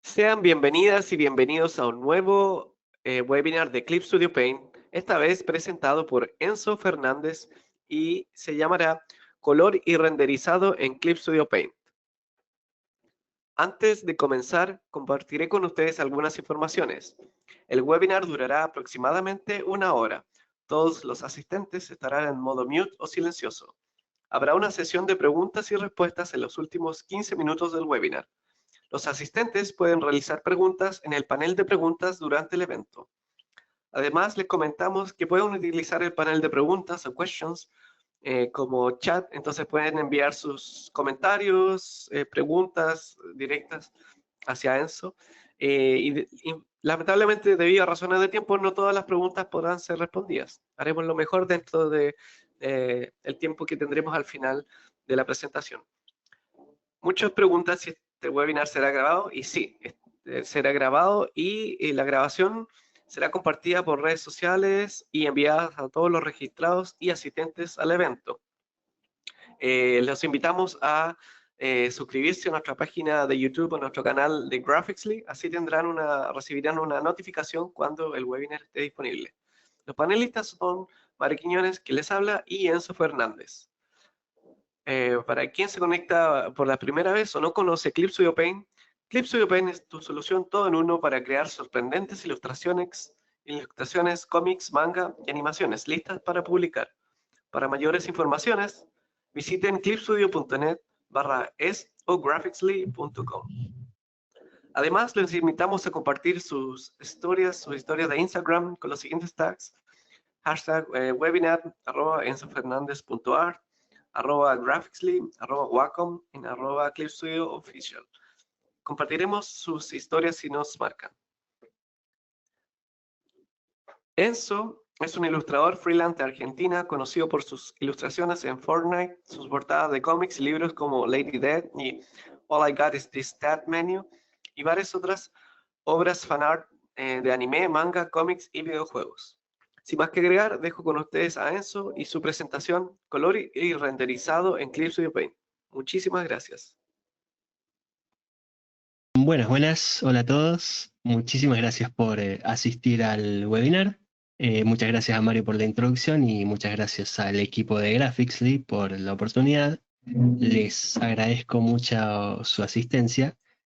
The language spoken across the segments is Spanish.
Sean bienvenidas y bienvenidos a un nuevo webinar de Clip Studio Paint, esta vez presentado por Enzo Fernández y se llamará Color y renderizado en Clip Studio Paint. Antes de comenzar, compartiré con ustedes algunas informaciones. El webinar durará aproximadamente una hora. Todos los asistentes estarán en modo mute o silencioso. Habrá una sesión de preguntas y respuestas en los últimos 15 minutos del webinar. Los asistentes pueden realizar preguntas en el panel de preguntas durante el evento. Además, les comentamos que pueden utilizar el panel de preguntas o questions como chat, entonces pueden enviar sus comentarios, preguntas directas hacia Enzo. Y lamentablemente, debido a razones de tiempo, no todas las preguntas podrán ser respondidas. Haremos lo mejor dentro de el tiempo que tendremos al final de la presentación. Muchas preguntas si este webinar será grabado, y sí, será grabado y la grabación será compartida por redes sociales y enviada a todos los registrados y asistentes al evento. Los invitamos a suscribirse a nuestra página de YouTube o nuestro canal de Graphicsly, así recibirán una notificación cuando el webinar esté disponible. Los panelistas son Mario Quiñones, que les habla, y Enzo Fernández. Para quien se conecta por la primera vez o no conoce Clip Studio Paint es tu solución todo en uno para crear sorprendentes ilustraciones, cómics, manga y animaciones listas para publicar. Para mayores informaciones, visiten clipstudio.net/es o graphicsly.com. Además, les invitamos a compartir sus historias de Instagram con los siguientes tags: hashtag webinar, @enzofernandez.art, @graphicsly, @wacom y @clipstudioofficial. Compartiremos sus historias si nos marcan. Enzo es un ilustrador freelance de Argentina, conocido por sus ilustraciones en Fortnite, sus portadas de cómics y libros como Lady Death y All I Got Is This Stat Menu, y varias otras obras fanart de anime, manga, cómics y videojuegos. Sin más que agregar, dejo con ustedes a Enzo y su presentación color y renderizado en Clip Studio Paint. Muchísimas gracias. Buenas, hola a todos. Muchísimas gracias por asistir al webinar. Muchas gracias a Mario por la introducción y muchas gracias al equipo de Graphicsly por la oportunidad. Les agradezco mucho su asistencia.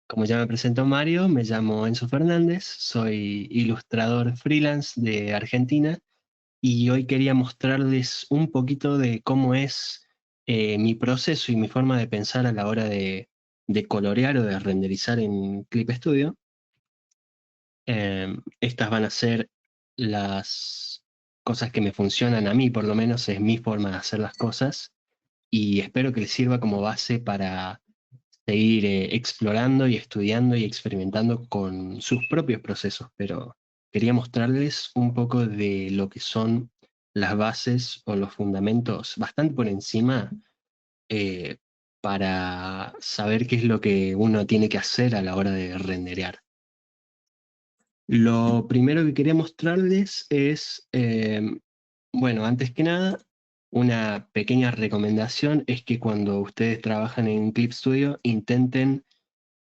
Como ya me presentó Mario, me llamo Enzo Fernández, soy ilustrador freelance de Argentina y hoy quería mostrarles un poquito de cómo es mi proceso y mi forma de pensar a la hora de colorear o de renderizar en Clip Studio. Estas van a ser las cosas que me funcionan a mí, por lo menos es mi forma de hacer las cosas, y espero que les sirva como base para seguir explorando y estudiando y experimentando con sus propios procesos, pero quería mostrarles un poco de lo que son las bases o los fundamentos bastante por encima, eh, para saber qué es lo que uno tiene que hacer a la hora de renderear. Lo primero que quería mostrarles es, bueno, antes que nada, una pequeña recomendación es que cuando ustedes trabajan en Clip Studio intenten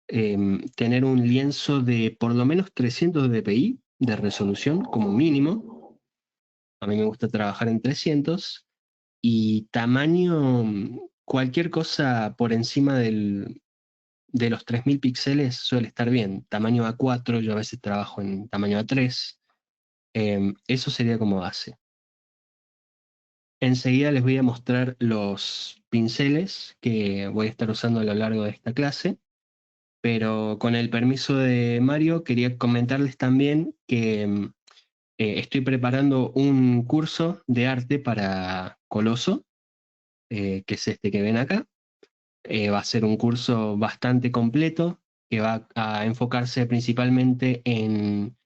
tener un lienzo de por lo menos 300 dpi de resolución como mínimo. A mí me gusta trabajar en 300 y tamaño, cualquier cosa por encima de los 3000 píxeles suele estar bien. Tamaño A4, yo a veces trabajo en tamaño A3. Eso sería como base. Enseguida les voy a mostrar los pinceles que voy a estar usando a lo largo de esta clase, pero con el permiso de Mario quería comentarles también que estoy preparando un curso de arte para Coloso, que es este que ven acá. Va a ser un curso bastante completo que va a enfocarse principalmente en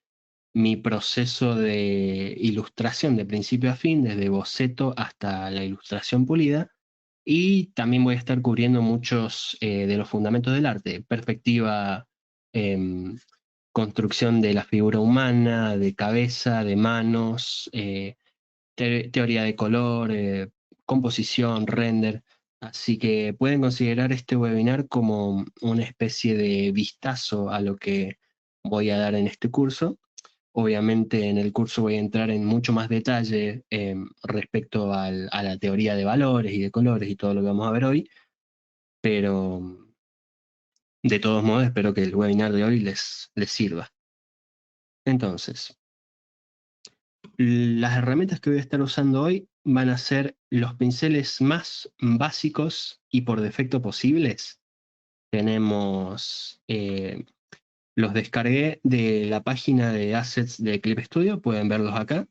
mi proceso de ilustración de principio a fin, desde boceto hasta la ilustración pulida, y también voy a estar cubriendo muchos de los fundamentos del arte: perspectiva, em, construcción de la figura humana, de cabeza, de manos, teoría de color, composición, render. Así que pueden considerar este webinar como una especie de vistazo a lo que voy a dar en este curso. Obviamente en el curso voy a entrar en mucho más detalle respecto a la teoría de valores y de colores y todo lo que vamos a ver hoy, pero de todos modos espero que el webinar de hoy les sirva. Entonces, las herramientas que voy a estar usando hoy van a ser los pinceles más básicos y por defecto posibles. Tenemos, los descargué de la página de assets de Clip Studio, pueden verlos acá.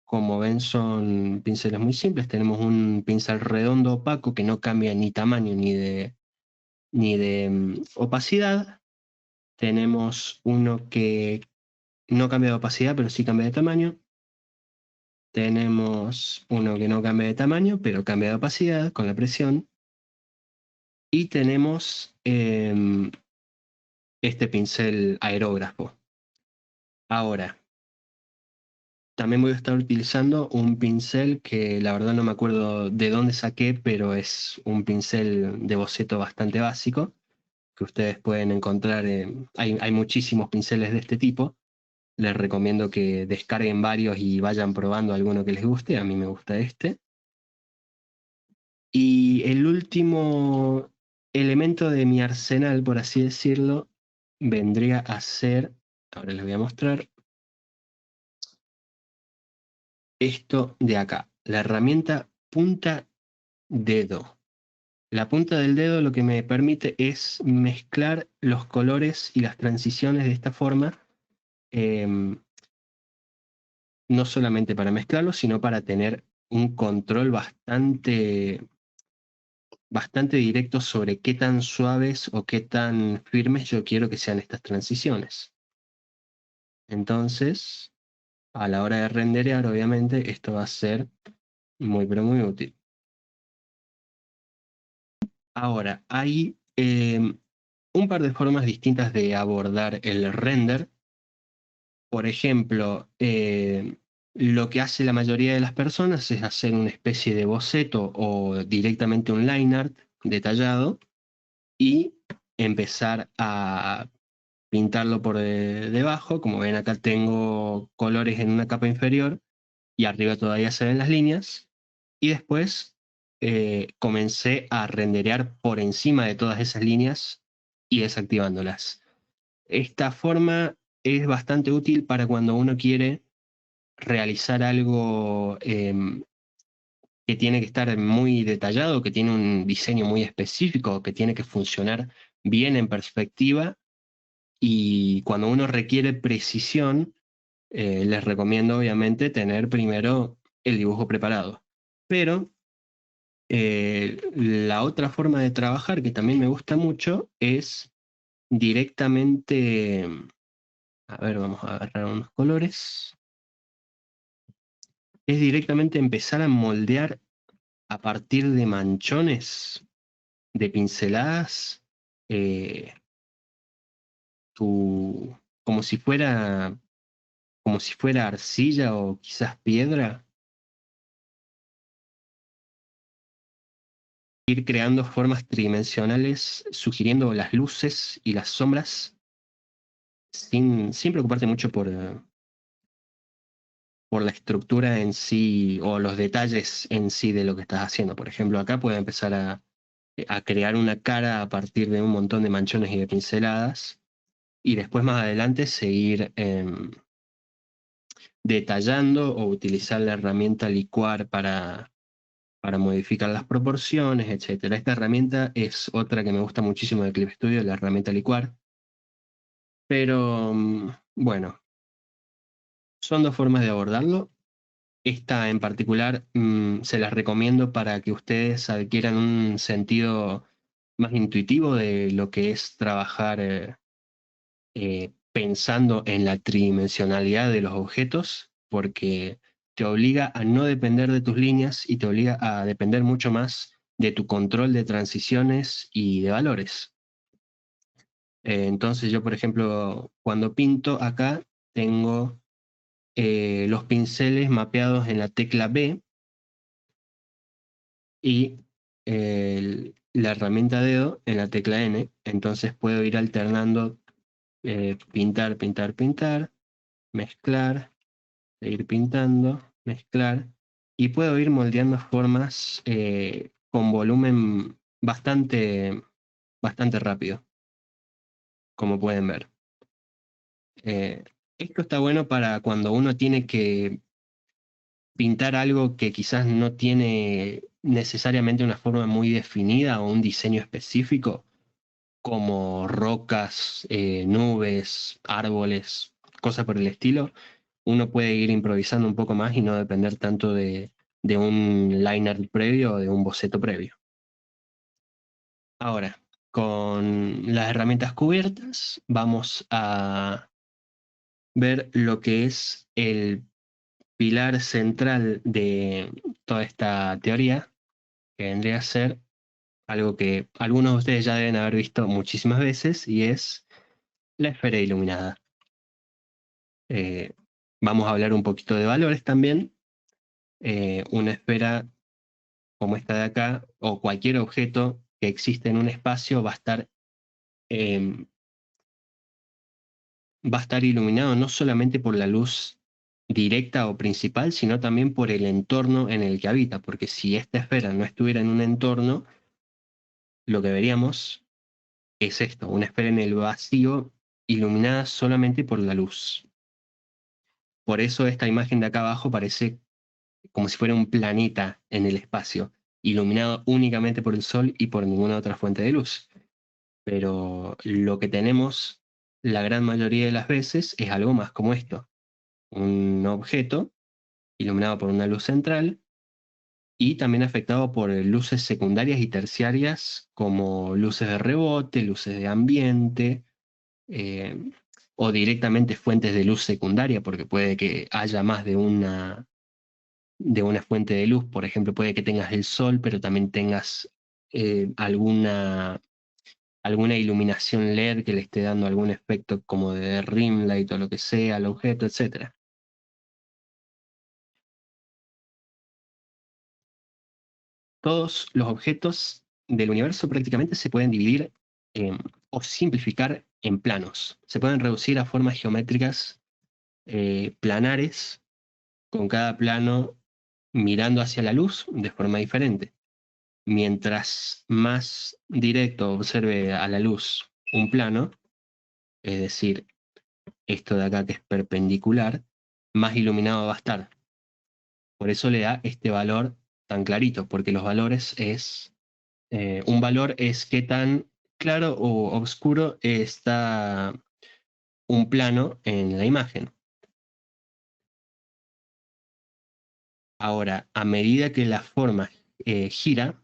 Como ven, son pinceles muy simples. Tenemos un pincel redondo opaco que no cambia ni tamaño ni de opacidad. Tenemos uno que no cambia de opacidad, pero sí cambia de tamaño. Tenemos uno que no cambia de tamaño, pero cambia de opacidad con la presión. Y tenemos este pincel aerógrafo. Ahora, también voy a estar utilizando un pincel que la verdad no me acuerdo de dónde saqué, pero es un pincel de boceto bastante básico, que ustedes pueden encontrar. Hay muchísimos pinceles de este tipo. Les recomiendo que descarguen varios y vayan probando alguno que les guste. A mí me gusta este. Y el último elemento de mi arsenal, por así decirlo, vendría a ser, ahora les voy a mostrar, esto de acá, la herramienta punta dedo. La punta del dedo lo que me permite es mezclar los colores y las transiciones de esta forma, no solamente para mezclarlos, sino para tener un control bastante directo sobre qué tan suaves o qué tan firmes yo quiero que sean estas transiciones. Entonces, a la hora de renderear, obviamente, esto va a ser muy, pero muy útil. Ahora, hay un par de formas distintas de abordar el render. Por ejemplo, lo que hace la mayoría de las personas es hacer una especie de boceto o directamente un line art detallado y empezar a pintarlo por debajo. Como ven, acá tengo colores en una capa inferior y arriba todavía se ven las líneas. Y después comencé a renderear por encima de todas esas líneas y desactivándolas. Esta forma es bastante útil para cuando uno quiere realizar algo que tiene que estar muy detallado, que tiene un diseño muy específico, que tiene que funcionar bien en perspectiva. Y cuando uno requiere precisión, les recomiendo obviamente tener primero el dibujo preparado. Pero la otra forma de trabajar que también me gusta mucho es directamente, a ver, vamos a agarrar unos colores, es directamente empezar a moldear a partir de manchones, de pinceladas, eh, tu, como si fuera, como si fuera arcilla o quizás piedra, ir creando formas tridimensionales, sugiriendo las luces y las sombras, sin preocuparte mucho por la estructura en sí o los detalles en sí de lo que estás haciendo. Por ejemplo, acá puedes empezar a crear una cara a partir de un montón de manchones y de pinceladas, y después más adelante seguir detallando o utilizar la herramienta licuar para modificar las proporciones, etcétera. Esta herramienta es otra que me gusta muchísimo de Clip Studio, la herramienta licuar. Pero bueno, son dos formas de abordarlo. Esta en particular se las recomiendo para que ustedes adquieran un sentido más intuitivo de lo que es trabajar pensando en la tridimensionalidad de los objetos, porque te obliga a no depender de tus líneas y te obliga a depender mucho más de tu control de transiciones y de valores. Entonces yo, por ejemplo, cuando pinto acá, tengo los pinceles mapeados en la tecla B y la herramienta dedo en la tecla N, entonces puedo ir alternando pintar, pintar, pintar, mezclar, seguir pintando, mezclar, y puedo ir moldeando formas con volumen bastante rápido, como pueden ver. Esto está bueno para cuando uno tiene que pintar algo que quizás no tiene necesariamente una forma muy definida o un diseño específico, como rocas, nubes, árboles, cosas por el estilo. Uno puede ir improvisando un poco más y no depender tanto de un liner previo o de un boceto previo. Ahora, con las herramientas cubiertas, vamos a ver lo que es el pilar central de toda esta teoría, que vendría a ser algo que algunos de ustedes ya deben haber visto muchísimas veces, y es la esfera iluminada. Vamos a hablar un poquito de valores también. Una esfera como esta de acá, o cualquier objeto que existe en un espacio, eh, va a estar iluminado no solamente por la luz directa o principal, sino también por el entorno en el que habita, porque si esta esfera no estuviera en un entorno, lo que veríamos es esto, una esfera en el vacío iluminada solamente por la luz. Por eso esta imagen de acá abajo parece como si fuera un planeta en el espacio, iluminado únicamente por el sol y por ninguna otra fuente de luz. Pero lo que tenemos la gran mayoría de las veces es algo más como esto, un objeto iluminado por una luz central y también afectado por luces secundarias y terciarias como luces de rebote, luces de ambiente, eh, o directamente fuentes de luz secundaria, porque puede que haya más de una fuente de luz. Por ejemplo, puede que tengas el sol, pero también tengas alguna iluminación LED que le esté dando algún efecto como de rim light o lo que sea al objeto, etc. Todos los objetos del universo prácticamente se pueden dividir o simplificar en planos. Se pueden reducir a formas geométricas planares, con cada plano mirando hacia la luz de forma diferente. Mientras más directo observe a la luz un plano, es decir, esto de acá que es perpendicular, más iluminado va a estar. Por eso le da este valor tan clarito, porque los valores un valor es qué tan claro o oscuro está un plano en la imagen. Ahora, a medida que la forma gira,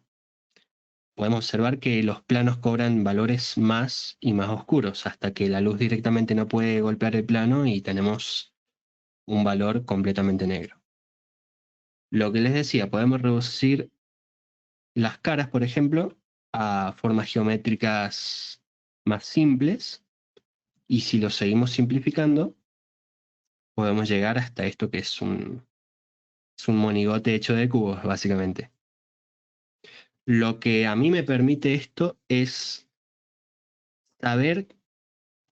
podemos observar que los planos cobran valores más y más oscuros, hasta que la luz directamente no puede golpear el plano y tenemos un valor completamente negro. Lo que les decía, podemos reducir las caras, por ejemplo, a formas geométricas más simples, y si lo seguimos simplificando, podemos llegar hasta esto que es un monigote hecho de cubos, básicamente. Lo que a mí me permite esto es saber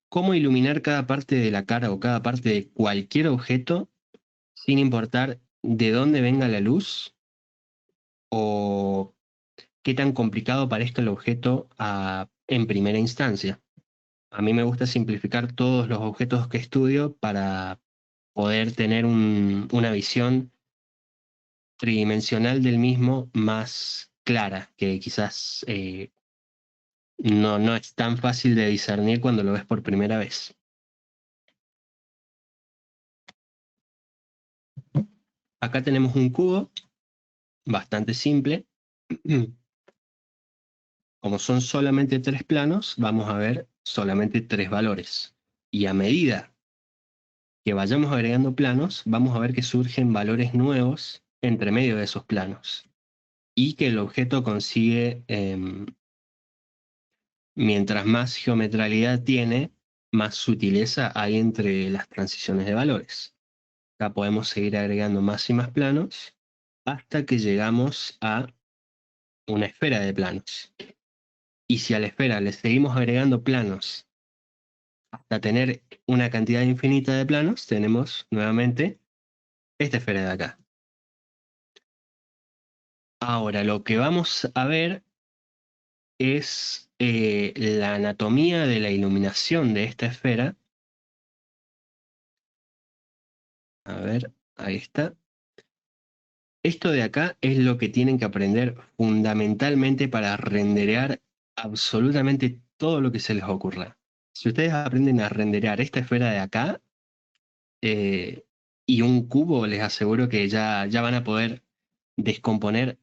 cómo iluminar cada parte de la cara o cada parte de cualquier objeto sin importar de dónde venga la luz o qué tan complicado parezca el objeto en primera instancia. A mí me gusta simplificar todos los objetos que estudio para poder tener una visión tridimensional del mismo más clara, que quizás no es tan fácil de discernir cuando lo ves por primera vez. Acá tenemos un cubo bastante simple. Como son solamente tres planos, vamos a ver solamente tres valores. Y a medida que vayamos agregando planos, vamos a ver que surgen valores nuevos entre medio de esos planos. Y que el objeto consigue, mientras más geometralidad tiene, más sutileza hay entre las transiciones de valores. Acá podemos seguir agregando más y más planos hasta que llegamos a una esfera de planos. Y si a la esfera le seguimos agregando planos hasta tener una cantidad infinita de planos, tenemos nuevamente esta esfera de acá. Ahora, lo que vamos a ver es la anatomía de la iluminación de esta esfera. A ver, ahí está. Esto de acá es lo que tienen que aprender fundamentalmente para renderear absolutamente todo lo que se les ocurra. Si ustedes aprenden a renderear esta esfera de acá y un cubo, les aseguro que ya van a poder descomponer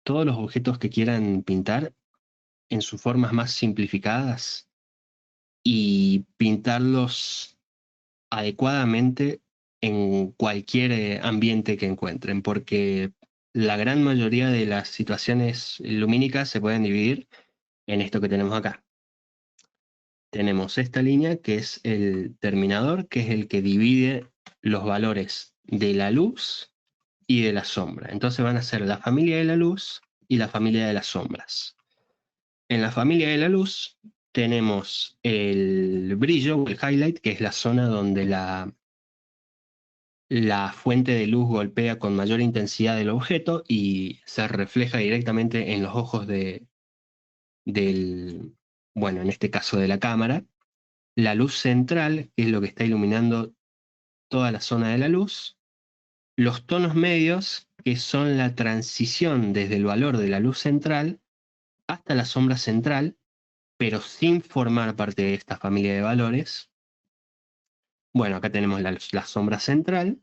todos los objetos que quieran pintar en sus formas más simplificadas y pintarlos adecuadamente en cualquier ambiente que encuentren, porque la gran mayoría de las situaciones lumínicas se pueden dividir en esto que tenemos acá. Tenemos esta línea que es el terminador, que es el que divide los valores de la luz y de la sombra. Entonces van a ser la familia de la luz y la familia de las sombras. En la familia de la luz tenemos el brillo o el highlight, que es la zona donde la fuente de luz golpea con mayor intensidad el objeto y se refleja directamente en los ojos bueno, en este caso de la cámara. La luz central, que es lo que está iluminando toda la zona de la luz. Los tonos medios, que son la transición desde el valor de la luz central hasta la sombra central, pero sin formar parte de esta familia de valores. Bueno, acá tenemos la sombra central,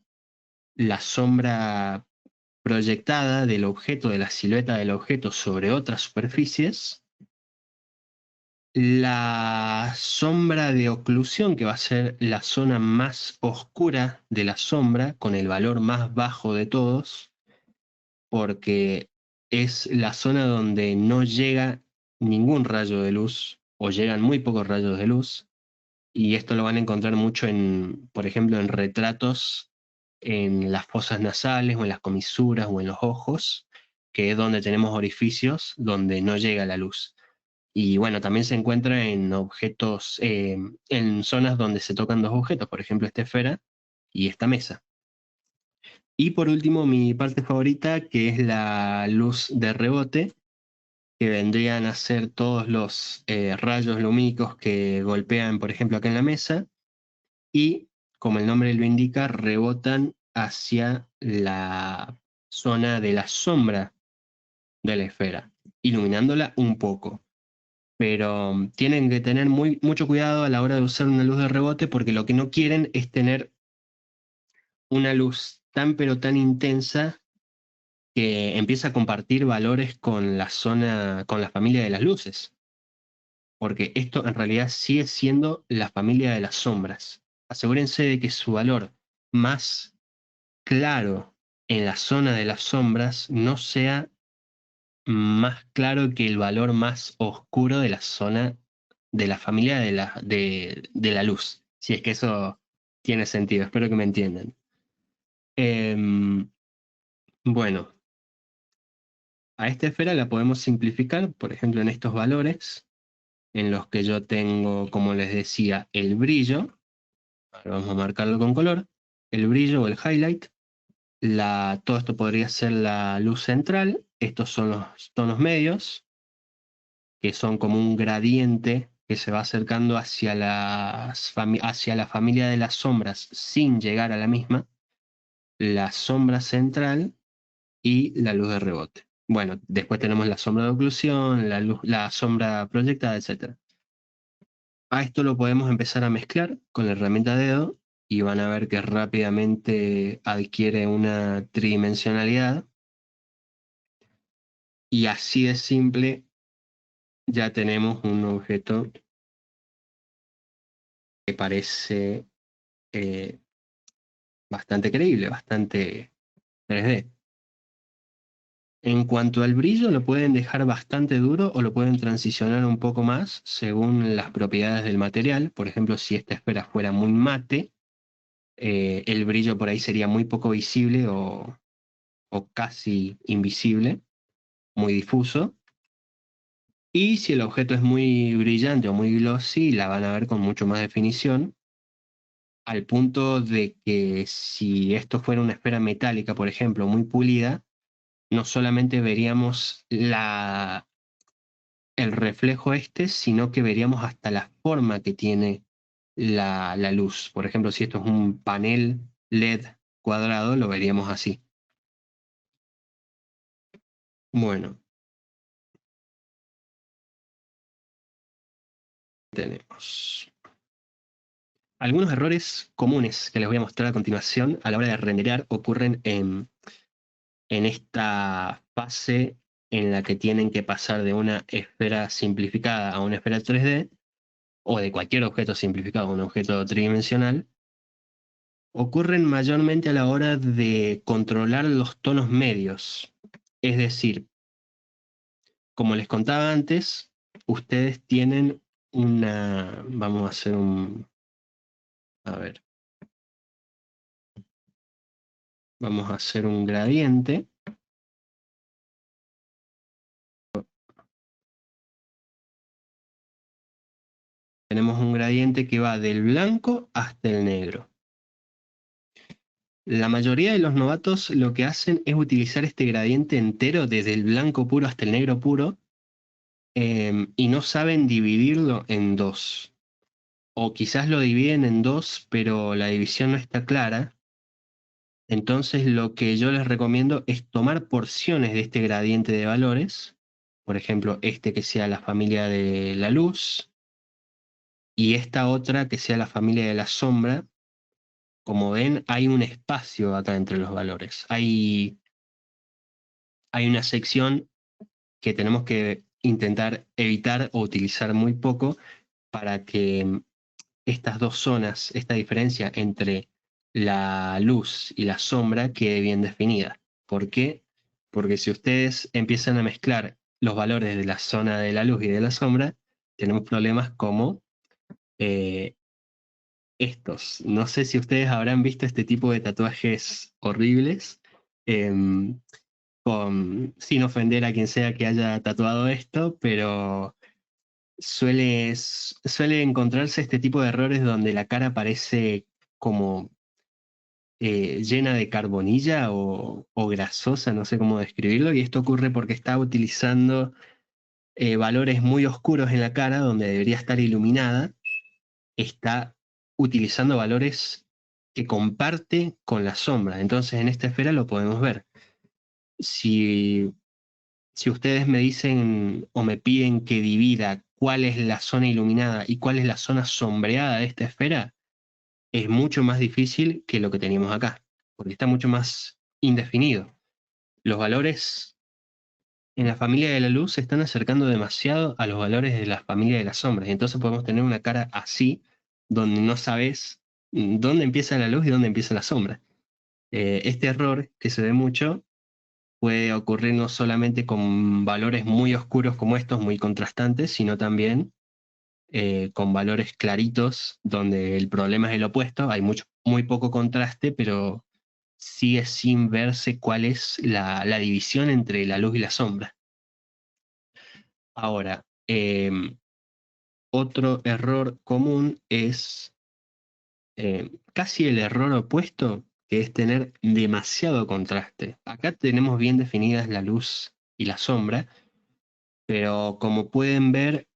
la sombra proyectada del objeto, de la silueta del objeto sobre otras superficies, la sombra de oclusión, que va a ser la zona más oscura de la sombra, con el valor más bajo de todos, porque es la zona donde no llega ningún rayo de luz, o llegan muy pocos rayos de luz, y esto lo van a encontrar mucho por ejemplo, en retratos en las fosas nasales o en las comisuras o en los ojos, que es donde tenemos orificios donde no llega la luz. Y bueno, también se encuentra en objetos, en zonas donde se tocan dos objetos, por ejemplo, esta esfera y esta mesa. Y por último, mi parte favorita, que es la luz de rebote, que vendrían a ser todos los rayos lumínicos que golpean, por ejemplo, acá en la mesa, y, como el nombre lo indica, rebotan hacia la zona de la sombra de la esfera, iluminándola un poco. Pero tienen que tener mucho cuidado a la hora de usar una luz de rebote, porque lo que no quieren es tener una luz tan pero tan intensa que empieza a compartir valores con la zona, con la familia de las luces, porque esto en realidad sigue siendo la familia de las sombras. Asegúrense de que su valor más claro en la zona de las sombras no sea más claro que el valor más oscuro de la zona de la familia de la luz. Si es que eso tiene sentido, espero que me entiendan. Em, bueno, a esta esfera la podemos simplificar, por ejemplo, en estos valores, en los que yo tengo, como les decía, el brillo. Ahora vamos a marcarlo con color. El brillo o el highlight. Todo esto podría ser la luz central. Estos son los tonos medios, que son como un gradiente que se va acercando hacia hacia la familia de las sombras sin llegar a la misma. La sombra central y la luz de rebote. Bueno, después tenemos la sombra de oclusión, la sombra proyectada, etc. A esto lo podemos empezar a mezclar con la herramienta dedo y van a ver que rápidamente adquiere una tridimensionalidad. Y así de simple ya tenemos un objeto que parece eh, bastante creíble, bastante 3D. En cuanto al brillo, lo pueden dejar bastante duro o lo pueden transicionar un poco más según las propiedades del material. Por ejemplo, si esta esfera fuera muy mate, el brillo por ahí sería muy poco visible o casi invisible. muy difuso. Y si el objeto es muy brillante o muy glossy, la van a ver con mucho más definición, al punto de que si esto fuera una esfera metálica, por ejemplo, muy pulida, no solamente veríamos el reflejo este, sino que veríamos hasta la forma que tiene la luz. Por ejemplo, si esto es un panel LED cuadrado, lo veríamos así. Bueno, tenemos algunos errores comunes que les voy a mostrar a continuación a la hora de renderear ocurren en esta fase en la que tienen que pasar de una esfera simplificada a una esfera 3D o de cualquier objeto simplificado a un objeto tridimensional. Ocurren mayormente a la hora de controlar los tonos medios. Es decir, como les contaba antes, ustedes tienen vamos a hacer a ver, vamos a hacer un gradiente. Tenemos un gradiente que va del blanco hasta el negro. La mayoría de los novatos lo que hacen es utilizar este gradiente entero desde el blanco puro hasta el negro puro, y no saben dividirlo en dos. O quizás lo dividen en dos, pero la división no está clara. Entonces lo que yo les recomiendo es tomar porciones de este gradiente de valores, por ejemplo, este que sea la familia de la luz y esta otra que sea la familia de la sombra. Como ven, hay un espacio acá entre los valores. Hay una sección que tenemos que intentar evitar o utilizar muy poco para que estas dos zonas, esta diferencia entre la luz y la sombra quede bien definida. ¿Por qué? Porque si ustedes empiezan a mezclar los valores de la zona de la luz y de la sombra, tenemos problemas como eh, estos. No sé si ustedes habrán visto este tipo de tatuajes horribles, em, sin ofender a quien sea que haya tatuado esto, pero suele encontrarse este tipo de errores donde la cara parece como llena de carbonilla o grasosa, no sé cómo describirlo, y esto ocurre porque está utilizando valores muy oscuros en la cara donde debería estar iluminada, está utilizando valores que comparte con la sombra. Entonces en esta esfera lo podemos ver. Si Si ustedes me dicen o me piden que divida cuál es la zona iluminada y cuál es la zona sombreada de esta esfera, es mucho más difícil que lo que teníamos acá, porque está mucho más indefinido. Los valores en la familia de la luz se están acercando demasiado a los valores de la familia de las sombras, y entonces podemos tener una cara así, donde no sabes dónde empieza la luz y dónde empieza la sombra. Este error que se ve mucho puede ocurrir no solamente con valores muy oscuros como estos, muy contrastantes, sino también con valores claritos, donde el problema es el opuesto, hay muy poco contraste, pero sigue sin verse cuál es la división entre la luz y la sombra. Ahora, otro error común es casi el error opuesto, que es tener demasiado contraste. Acá tenemos bien definidas la luz y la sombra, pero como pueden ver,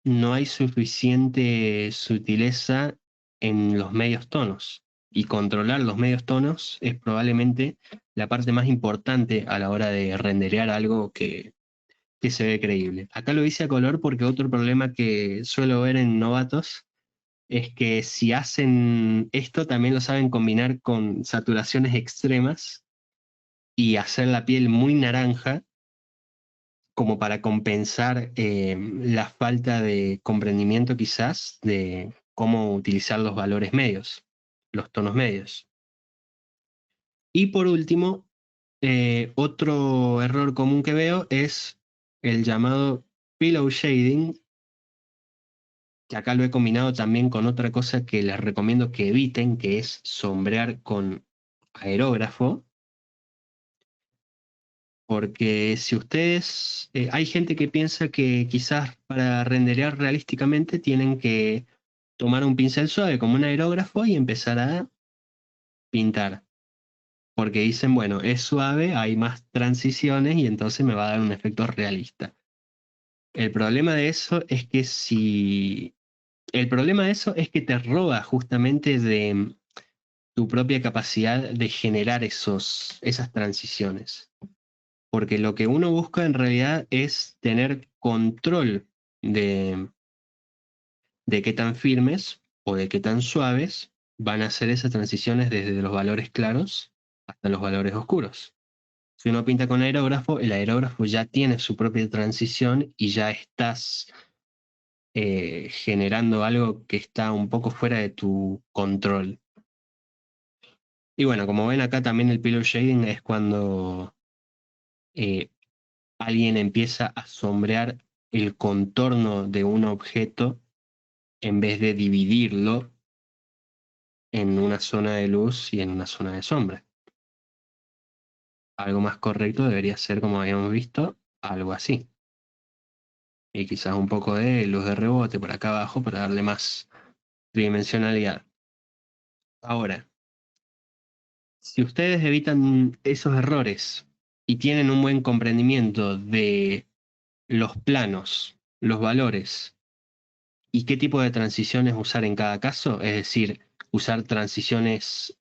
no hay suficiente sutileza en los medios tonos. Y controlar los medios tonos es probablemente la parte más importante a la hora de renderear algo que se ve creíble. Acá lo hice a color porque otro problema que suelo ver en novatos es que si hacen esto también lo saben combinar con saturaciones extremas y hacer la piel muy naranja como para compensar la falta de comprendimiento quizás de cómo utilizar los valores medios, los tonos medios. Y por último, otro error común que veo es el llamado pillow shading, que acá lo he combinado también con otra cosa que les recomiendo que eviten, que es sombrear con aerógrafo. Porque si ustedes, hay gente que piensa que quizás para renderear realísticamente tienen que tomar un pincel suave como un aerógrafo y empezar a pintar. Porque dicen, bueno, es suave, hay más transiciones y entonces me va a dar un efecto realista. El problema de eso es que si... El problema de eso es que te roba justamente de tu propia capacidad de generar esas transiciones. Porque lo que uno busca en realidad es tener control de, de qué tan firmes o de qué tan suaves van a ser esas transiciones desde los valores claros hasta los valores oscuros. Si uno pinta con aerógrafo, el aerógrafo ya tiene su propia transición y ya estás generando algo que está un poco fuera de tu control. Y bueno, como ven acá también el pillow shading es cuando eh, alguien empieza a sombrear el contorno de un objeto en vez de dividirlo en una zona de luz y en una zona de sombra. Algo más correcto debería ser, como habíamos visto, algo así. Y quizás un poco de luz de rebote por acá abajo para darle más tridimensionalidad. Ahora, si ustedes evitan esos errores y tienen un buen comprendimiento de los planos, los valores y qué tipo de transiciones usar en cada caso, es decir, usar transiciones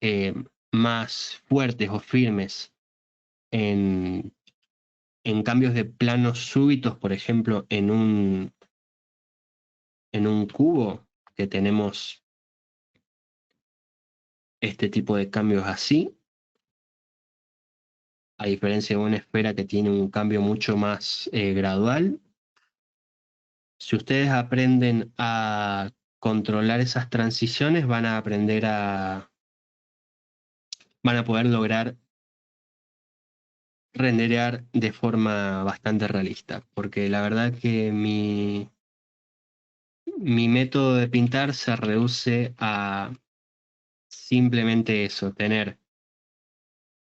más fuertes o firmes en, en cambios de planos súbitos, por ejemplo, en un cubo que tenemos este tipo de cambios así, a diferencia de una esfera que tiene un cambio mucho más gradual. Si ustedes aprenden a controlar esas transiciones, van a poder lograr renderear de forma bastante realista, porque la verdad que mi método de pintar se reduce a simplemente eso, tener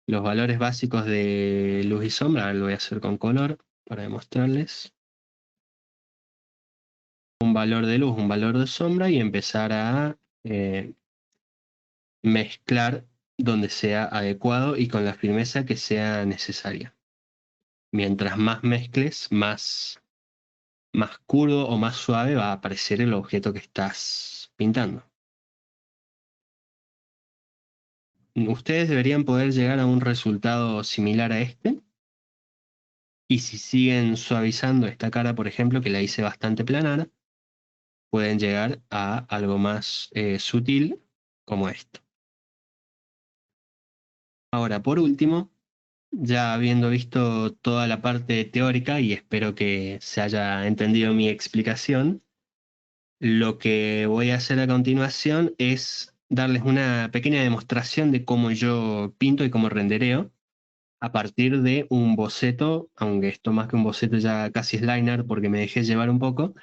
los valores básicos de luz y sombra. Ahora lo voy a hacer con color para demostrarles. Un valor de luz, un valor de sombra y empezar a mezclar donde sea adecuado y con la firmeza que sea necesaria. Mientras más mezcles, más curvo o más suave va a aparecer el objeto que estás pintando. Ustedes deberían poder llegar a un resultado similar a este. Y si siguen suavizando esta cara, por ejemplo, que la hice bastante planar, pueden llegar a algo más sutil como esto. Ahora, por último, ya habiendo visto toda la parte teórica y espero que se haya entendido mi explicación, lo que voy a hacer a continuación es darles una pequeña demostración de cómo yo pinto y cómo rendereo a partir de un boceto, aunque esto más que un boceto ya casi es liner porque me dejé llevar un poco,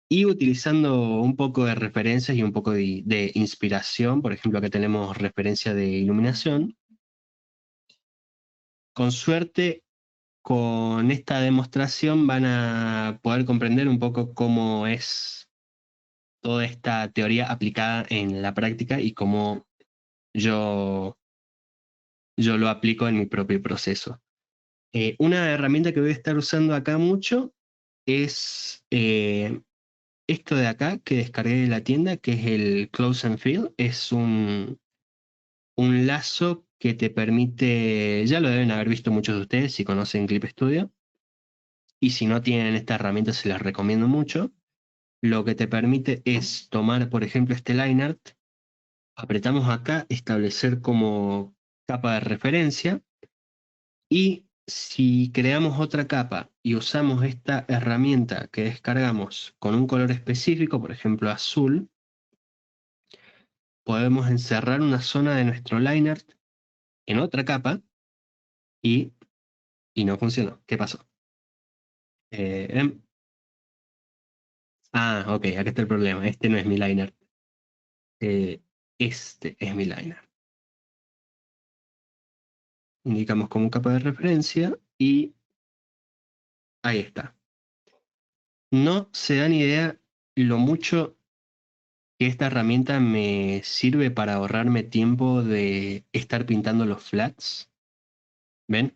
y utilizando un poco de referencias y un poco de inspiración. Por ejemplo, acá tenemos referencia de iluminación. Con suerte, con esta demostración van a poder comprender un poco cómo es toda esta teoría aplicada en la práctica y cómo yo, yo lo aplico en mi propio proceso. Una herramienta que voy a estar usando acá mucho es esto de acá que descargué de la tienda, que es el Close and Fill. Es un lazo que te permite, ya lo deben haber visto muchos de ustedes si conocen Clip Studio, y si no tienen esta herramienta se las recomiendo mucho. Lo que te permite es tomar, por ejemplo, este line art, apretamos acá, establecer como capa de referencia, y si creamos otra capa y usamos esta herramienta que descargamos con un color específico, por ejemplo azul, podemos encerrar una zona de nuestro line art en otra capa y, y no funcionó. ¿Qué pasó? Eh, em, ok, acá está el problema. Este no es mi line art. Este es mi line art. Indicamos como capa de referencia y ahí está. No se dan idea lo mucho que esta herramienta me sirve para ahorrarme tiempo de estar pintando los flats. ¿Ven?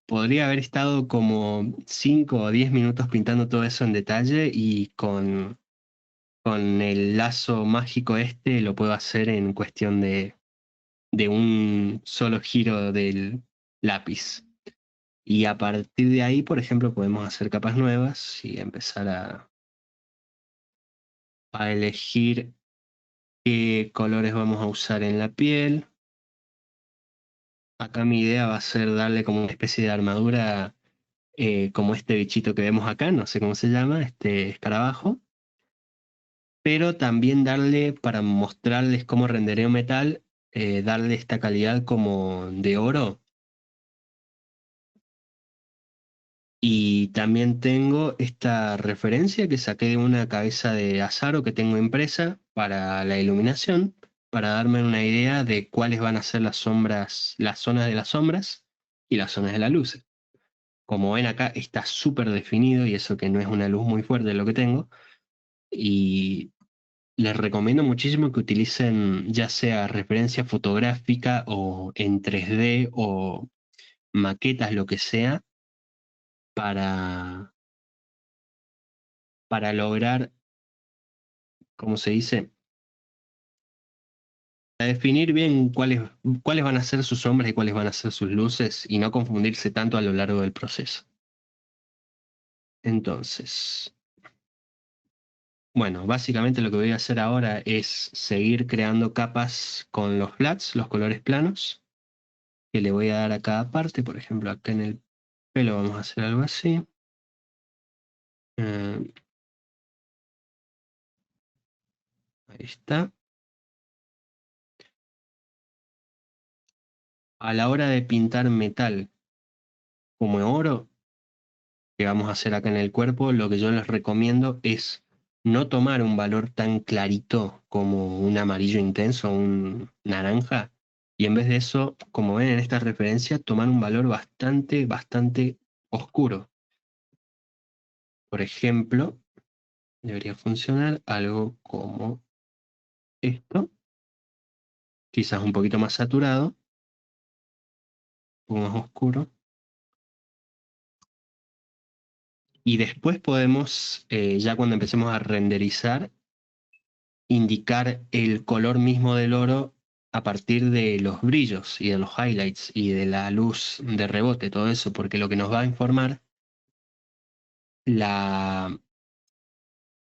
Podría haber estado como 5 o 10 minutos pintando todo eso en detalle y con el lazo mágico este lo puedo hacer en cuestión de un solo giro del lápiz. Y a partir de ahí, por ejemplo, podemos hacer capas nuevas y empezar a elegir qué colores vamos a usar en la piel. Acá mi idea va a ser darle como una especie de armadura, como este bichito que vemos acá, no sé cómo se llama, este escarabajo. Pero también darle, para mostrarles cómo rendereo metal, darle esta calidad como de oro. Y también tengo esta referencia que saqué de una cabeza de Azaro que tengo impresa para la iluminación, para darme una idea de cuáles van a ser las sombras, las zonas de las sombras y las zonas de la luz. Como ven acá está súper definido y eso que no es una luz muy fuerte lo que tengo. Y les recomiendo muchísimo que utilicen ya sea referencia fotográfica o en 3D o maquetas, lo que sea, para, para lograr, ¿cómo se dice? Para definir bien cuáles van a ser sus sombras y cuáles van a ser sus luces y no confundirse tanto a lo largo del proceso. Entonces, bueno, básicamente lo que voy a hacer ahora es seguir creando capas con los flats, los colores planos, que le voy a dar a cada parte. Por ejemplo, acá en el pelo vamos a hacer algo así. Eh, Ahí está. A la hora de pintar metal como oro, que vamos a hacer acá en el cuerpo, lo que yo les recomiendo es no tomar un valor tan clarito como un amarillo intenso o un naranja, y en vez de eso, como ven en esta referencia, tomar un valor bastante, bastante oscuro. Por ejemplo, debería funcionar algo como esto, quizás un poquito más saturado, un poco más oscuro. Y después podemos, ya cuando empecemos a renderizar, indicar el color mismo del oro a partir de los brillos y de los highlights y de la luz de rebote, todo eso, porque lo que nos va a informar, la,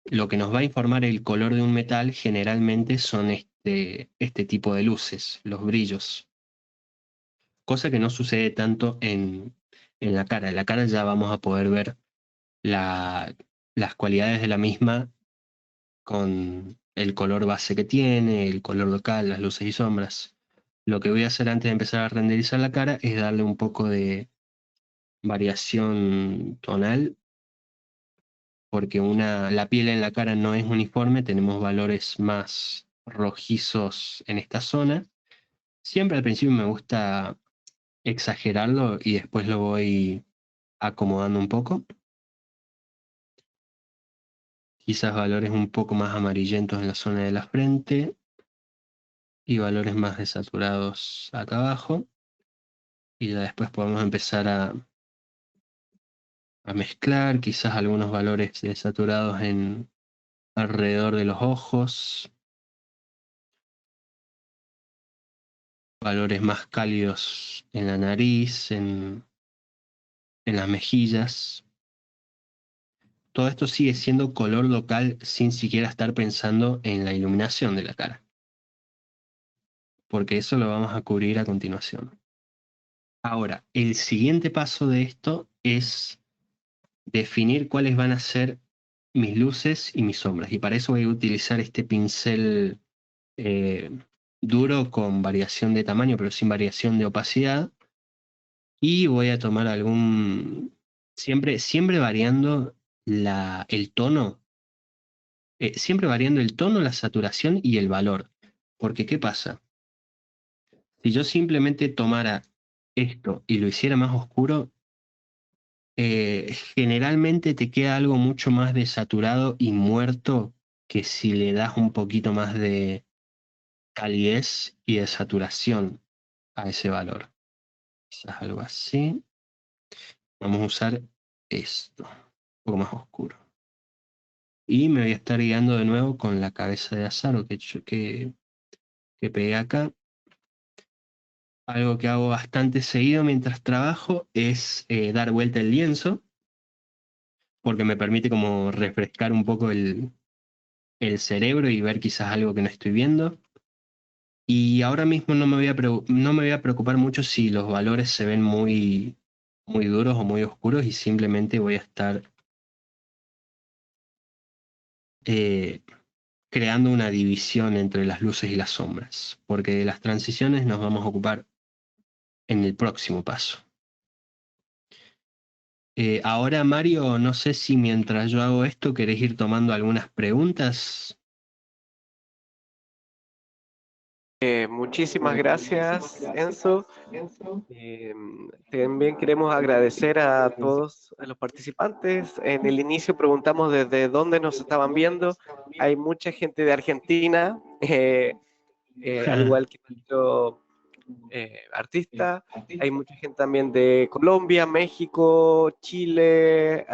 lo que nos va a informar el color de un metal generalmente son este tipo de luces, los brillos, cosa que no sucede tanto en la cara. En la cara ya vamos a poder ver la- las cualidades de la misma con el color base que tiene, el color local, las luces y sombras. Lo que voy a hacer antes de empezar a renderizar la cara es darle un poco de variación tonal, porque la piel en la cara no es uniforme, tenemos valores más rojizos en esta zona. Siempre al principio me gusta exagerarlo y después lo voy acomodando un poco. Quizás valores un poco más amarillentos en la zona de la frente y valores más desaturados acá abajo. Y ya después podemos empezar a mezclar quizás algunos valores desaturados en alrededor de los ojos, valores más cálidos en la nariz, en las mejillas. Todo esto sigue siendo color local sin siquiera estar pensando en la iluminación de la cara, porque eso lo vamos a cubrir a continuación. Ahora, el siguiente paso de esto es definir cuáles van a ser mis luces y mis sombras. Y para eso voy a utilizar este pincel eh, duro con variación de tamaño, pero sin variación de opacidad. Y voy a tomar siempre variando el tono, siempre variando el tono, la saturación y el valor. Porque, ¿qué pasa? Si yo simplemente tomara esto y lo hiciera más oscuro, generalmente te queda algo mucho más desaturado y muerto que si le das un poquito más de calidez y de saturación a ese valor. Quizás algo así. Vamos a usar esto, un poco más oscuro. Y me voy a estar guiando de nuevo con la cabeza de Azaro que pegué acá. Algo que hago bastante seguido mientras trabajo es dar vuelta el lienzo, porque me permite como refrescar un poco el cerebro y ver quizás algo que no estoy viendo. Y ahora mismo no me voy a preocupar mucho si los valores se ven muy, muy duros o muy oscuros y simplemente voy a estar eh, creando una división entre las luces y las sombras, porque de las transiciones nos vamos a ocupar en el próximo paso. Ahora, Mario, no sé si mientras yo hago esto querés ir tomando algunas preguntas. Muchísimas gracias, Enzo. También queremos agradecer a todos a los participantes. En el inicio preguntamos desde dónde nos estaban viendo. Hay mucha gente de Argentina, al igual que nuestro artista. Hay mucha gente también de Colombia, México, Chile,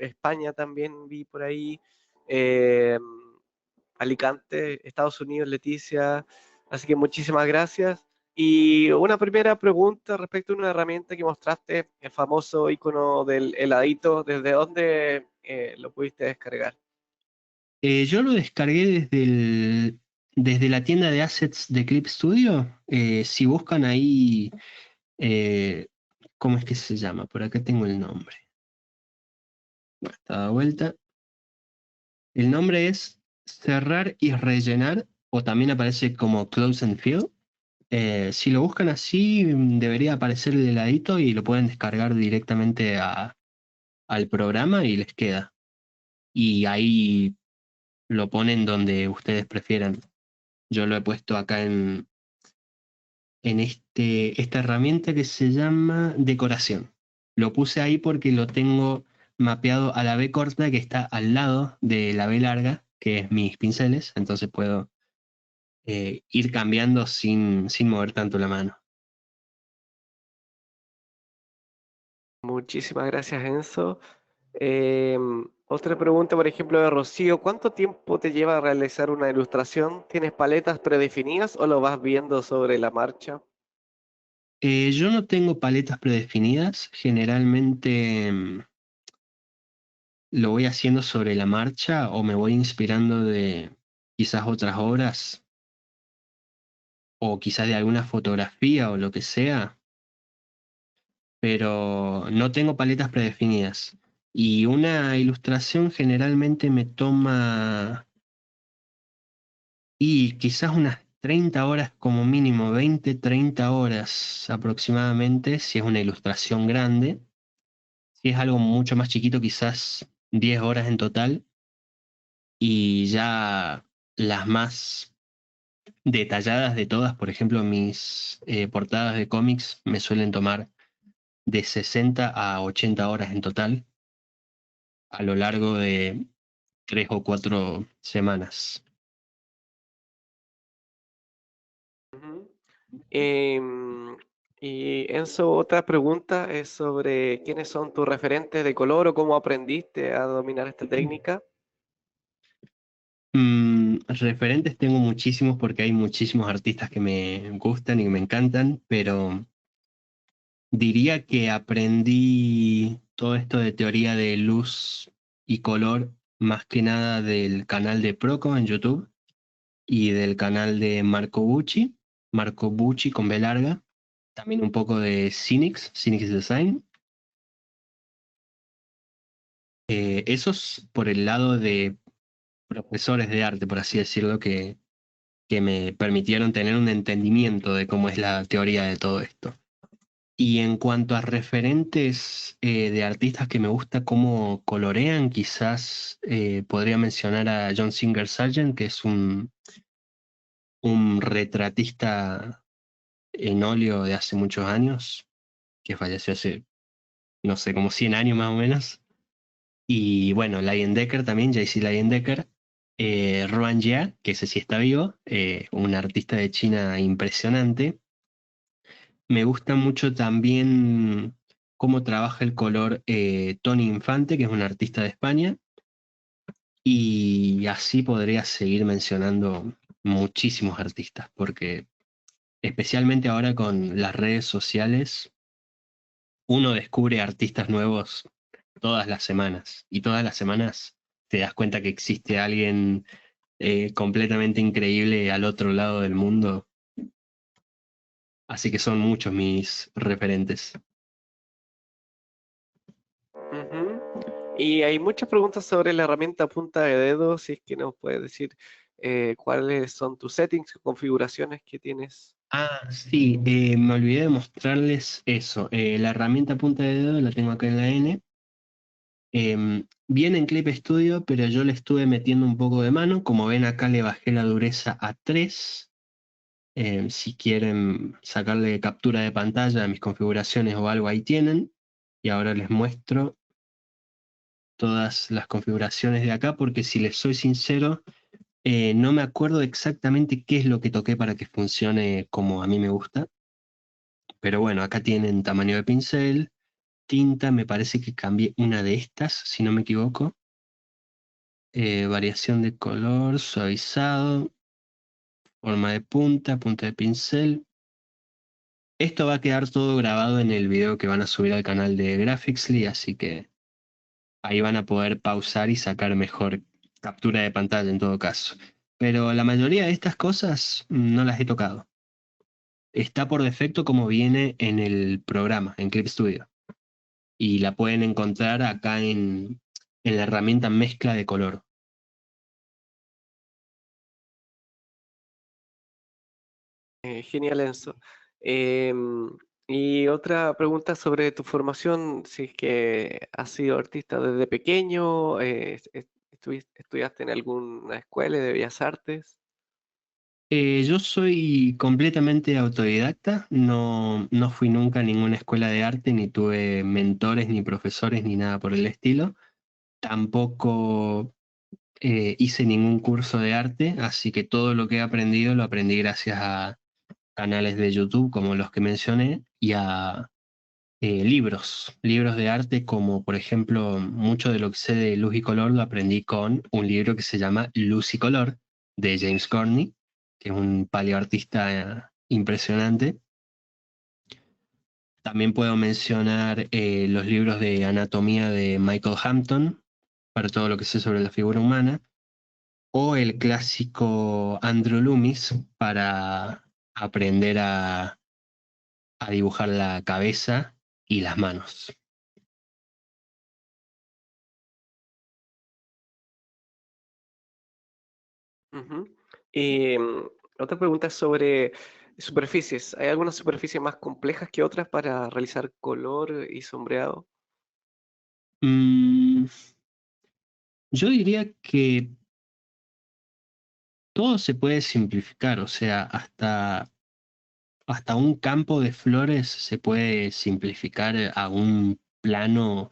España también vi por ahí. Eh, Alicante, Estados Unidos, Leticia. Así que muchísimas gracias. Y una primera pregunta respecto a una herramienta que mostraste, el famoso icono del heladito, ¿desde dónde lo pudiste descargar? Yo lo descargué desde la tienda de assets de Clip Studio. Si buscan ahí, eh, ¿cómo es que se llama? Por acá tengo el nombre. Bueno, está dado vuelta. El nombre es cerrar y rellenar, o también aparece como close and fill. Si lo buscan así, debería aparecer el heladito y lo pueden descargar directamente al programa y les queda. Y ahí lo ponen donde ustedes prefieran. Yo lo he puesto acá en esta herramienta que se llama decoración. Lo puse ahí porque lo tengo mapeado a la B corta que está al lado de la B larga, que es mis pinceles, entonces puedo ir cambiando sin mover tanto la mano. Muchísimas gracias, Enzo. Eh, Otra pregunta, por ejemplo, de Rocío. ¿Cuánto tiempo te lleva a realizar una ilustración? ¿Tienes paletas predefinidas o lo vas viendo sobre la marcha? Yo no tengo paletas predefinidas, generalmente lo voy haciendo sobre la marcha o me voy inspirando de quizás otras obras o quizás de alguna fotografía o lo que sea, pero no tengo paletas predefinidas. Y una ilustración generalmente me toma y quizás unas 30 horas como mínimo, 20 30 horas aproximadamente, si es una ilustración grande. Si es algo mucho más chiquito, quizás 10 horas en total. Y ya las más detalladas de todas, por ejemplo, mis portadas de cómics me suelen tomar de 60 a 80 horas en total a lo largo de 3 o 4 semanas. Ujú. Em, y Enzo, otra pregunta es sobre quiénes son tus referentes de color o cómo aprendiste a dominar esta técnica. Referentes tengo muchísimos porque hay muchísimos artistas que me gustan y me encantan, pero diría que aprendí todo esto de teoría de luz y color más que nada del canal de Proco en YouTube y del canal de Marco Bucci con B larga, también un poco de Cynix Design. Esos por el lado de profesores de arte, por así decirlo, que me permitieron tener un entendimiento de cómo es la teoría de todo esto. Y en cuanto a referentes de artistas que me gusta cómo colorean, quizás podría mencionar a John Singer Sargent, que es un retratista en óleo de hace muchos años. que falleció hace, no sé, como 100 años más o menos. Y bueno, Leyendecker también, JC Leyendecker. Ruan Jia, que ese sí está vivo, un artista de China impresionante. Me gusta mucho también cómo trabaja el color Tony Infante, que es un artista de España. Y así podría seguir mencionando muchísimos artistas, porque especialmente ahora con las redes sociales, uno descubre artistas nuevos todas las semanas y todas las semanas te das cuenta que existe alguien completamente increíble al otro lado del mundo. Así que son muchos mis referentes. Ujú. Y hay muchas preguntas sobre la herramienta punta de dedo, si es que nos puedes decir cuáles son tus settings o configuraciones que tienes. Ah, sí, me olvidé de mostrarles eso. La herramienta punta de dedo la tengo acá en la N. Viene en Clip Studio, pero yo le estuve metiendo un poco de mano. Como ven acá le bajé la dureza a 3. Si quieren sacarle captura de pantalla a mis configuraciones o algo, ahí tienen. Y ahora les muestro todas las configuraciones de acá, porque si les soy sincero, no me acuerdo exactamente qué es lo que toqué para que funcione como a mí me gusta. Pero bueno, acá tienen tamaño de pincel, tinta, me parece que cambié una de estas, si no me equivoco. Variación de color, suavizado, forma de punta, punta de pincel. Esto va a quedar todo grabado en el video que van a subir al canal de Graphicsly, así que ahí van a poder pausar y sacar mejor captura de pantalla en todo caso. Pero la mayoría de estas cosas no las he tocado. Está por defecto como viene en el programa, en Clip Studio. Y la pueden encontrar acá en la herramienta mezcla de color. Genial, Enzo. Em, y otra pregunta sobre tu formación, si es que has sido artista desde pequeño, estudiaste en alguna escuela de bellas artes. Yo soy completamente autodidacta, no fui nunca a ninguna escuela de arte, ni tuve mentores, ni profesores, ni nada por el estilo. Tampoco hice ningún curso de arte, así que todo lo que he aprendido lo aprendí gracias a canales de YouTube como los que mencioné y a libros de arte como por ejemplo mucho de lo que sé de luz y color lo aprendí con un libro que se llama Luz y Color de James Corney, que es un paleoartista impresionante. También puedo mencionar los libros de anatomía de Michael Hampton para todo lo que sé sobre la figura humana, o el clásico Andrew Loomis para aprender a dibujar la cabeza y las manos. Ujú. Otra pregunta es sobre superficies. ¿Hay algunas superficies más complejas que otras para realizar color y sombreado? Mm, yo diría que todo se puede simplificar, o sea, hasta un campo de flores se puede simplificar a un plano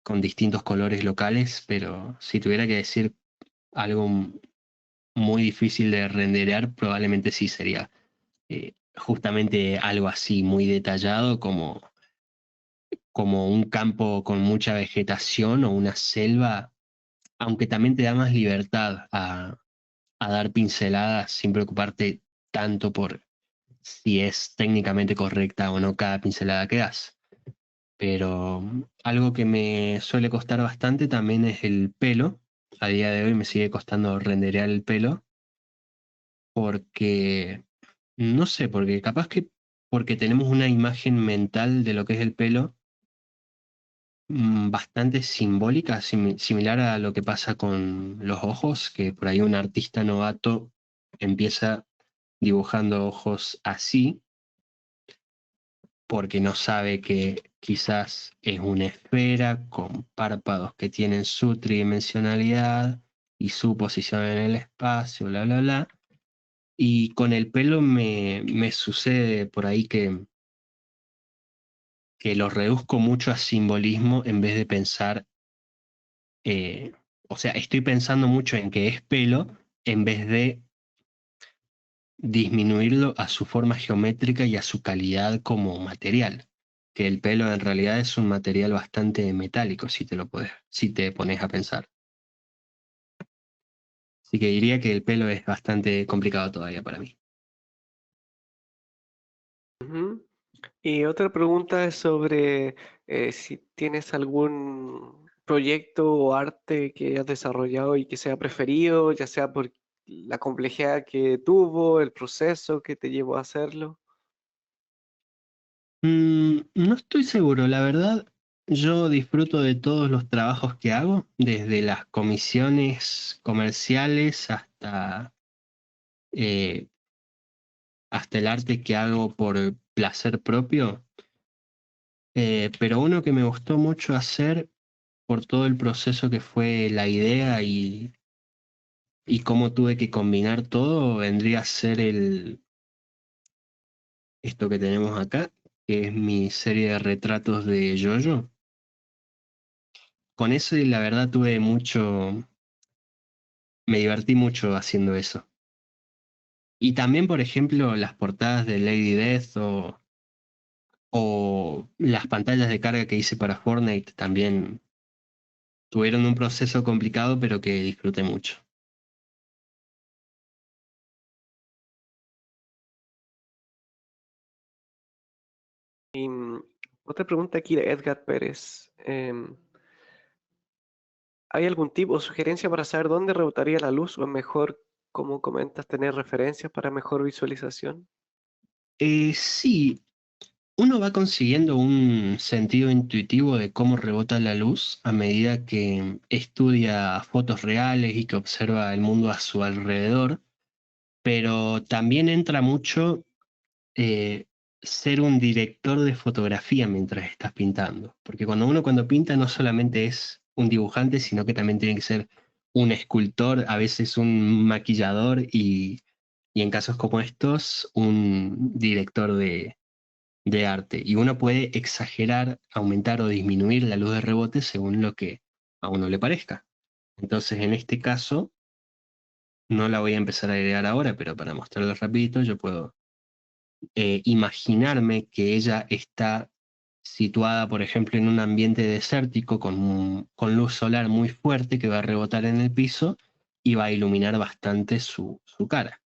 con distintos colores locales, pero si tuviera que decir algo muy difícil de renderear, probablemente sí sería justamente algo así muy detallado como un campo con mucha vegetación o una selva, aunque también te da más libertad a dar pinceladas sin preocuparte tanto por si es técnicamente correcta o no cada pincelada que das. Pero algo que me suele costar bastante también es el pelo. A día de hoy me sigue costando renderear el pelo porque, no sé, porque capaz que porque tenemos una imagen mental de lo que es el pelo bastante simbólica, similar a lo que pasa con los ojos, que por ahí un artista novato empieza dibujando ojos así porque no sabe que quizás es una esfera con párpados que tienen su tridimensionalidad y su posición en el espacio, bla, bla, bla. Y con el pelo me sucede por ahí que lo reduzco mucho a simbolismo en vez de pensar, eh, o sea, estoy pensando mucho en que es pelo en vez de disminuirlo a su forma geométrica y a su calidad como material, que el pelo en realidad es un material bastante metálico si te pones a pensar. Así que diría que el pelo es bastante complicado todavía para mí. Ujú. Y otra pregunta es sobre si tienes algún proyecto o arte que has desarrollado y que sea preferido, ya sea por la complejidad que tuvo, el proceso que te llevó a hacerlo. No estoy seguro, la verdad, yo disfruto de todos los trabajos que hago, desde las comisiones comerciales eh, hasta el arte que hago por placer propio. Pero uno que me gustó mucho hacer por todo el proceso que fue la idea y cómo tuve que combinar todo, vendría a ser esto que tenemos acá, que es mi serie de retratos de JoJo. Con eso, y la verdad, me divertí mucho haciendo eso. Y también, por ejemplo, las portadas de Lady Death o las pantallas de carga que hice para Fortnite también tuvieron un proceso complicado, pero que disfruté mucho. Y otra pregunta aquí de Edgar Pérez. ¿Hay algún tip o sugerencia para saber dónde rebotaría la luz o es mejor, como comentas, tener referencias para mejor visualización? Sí, uno va consiguiendo un sentido intuitivo de cómo rebota la luz a medida que estudia fotos reales y que observa el mundo a su alrededor, pero también entra mucho eh, ser un director de fotografía mientras estás pintando, porque cuando pinta no solamente es un dibujante, sino que también tiene que ser un escultor, a veces un maquillador y en casos como estos, un director de arte. Y uno puede exagerar, aumentar o disminuir la luz de rebote según lo que a uno le parezca. Entonces, en este caso, no la voy a empezar a agregar ahora, pero para mostrarlo rapidito, yo puedo imaginarme que ella está situada, por ejemplo, en un ambiente desértico con luz solar muy fuerte que va a rebotar en el piso y va a iluminar bastante su cara.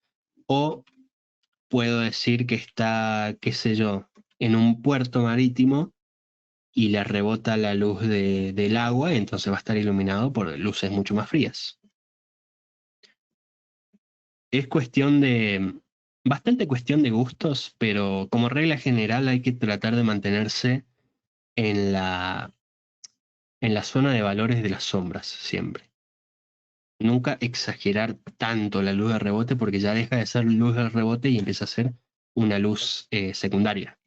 O puedo decir que está, qué sé yo, en un puerto marítimo y le rebota la luz del agua, entonces va a estar iluminado por luces mucho más frías. Es bastante cuestión de gustos, pero como regla general hay que tratar de mantenerse en en la zona de valores de las sombras, siempre. Nunca exagerar tanto la luz de rebote porque ya deja de ser luz de rebote y empieza a ser una luz secundaria.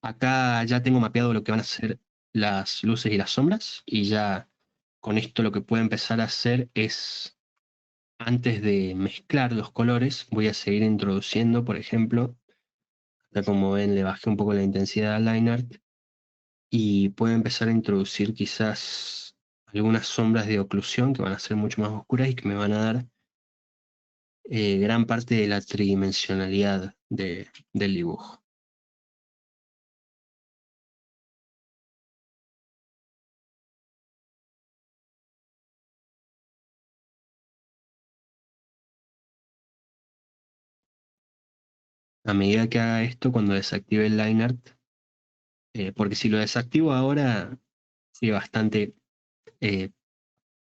Acá ya tengo mapeado lo que van a ser las luces y las sombras y ya con esto lo que puedo empezar a hacer es, antes de mezclar los colores, voy a seguir introduciendo, por ejemplo, acá como ven le bajé un poco la intensidad al line art y puedo empezar a introducir quizás algunas sombras de oclusión que van a ser mucho más oscuras y que me van a dar gran parte de la tridimensionalidad del dibujo. A medida que haga esto, cuando desactive el line art, porque si lo desactivo ahora, sigue bastante, eh,